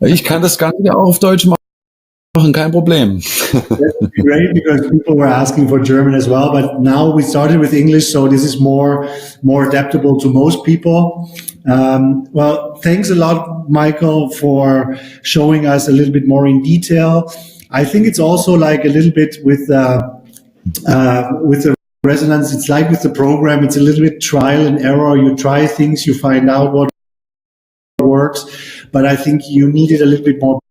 Ich kann das Ganze auch auf Deutsch machen. Kein Problem. That's great, because people were asking for German as well, but now we started with English, so this is more adaptable to most people. Well, thanks a lot, Michael, for showing us a little bit more in detail. I think it's also like a little bit with the resonance. It's like with the program. It's a little bit trial and error. You try things, you find out what works, but I think you needed a little bit more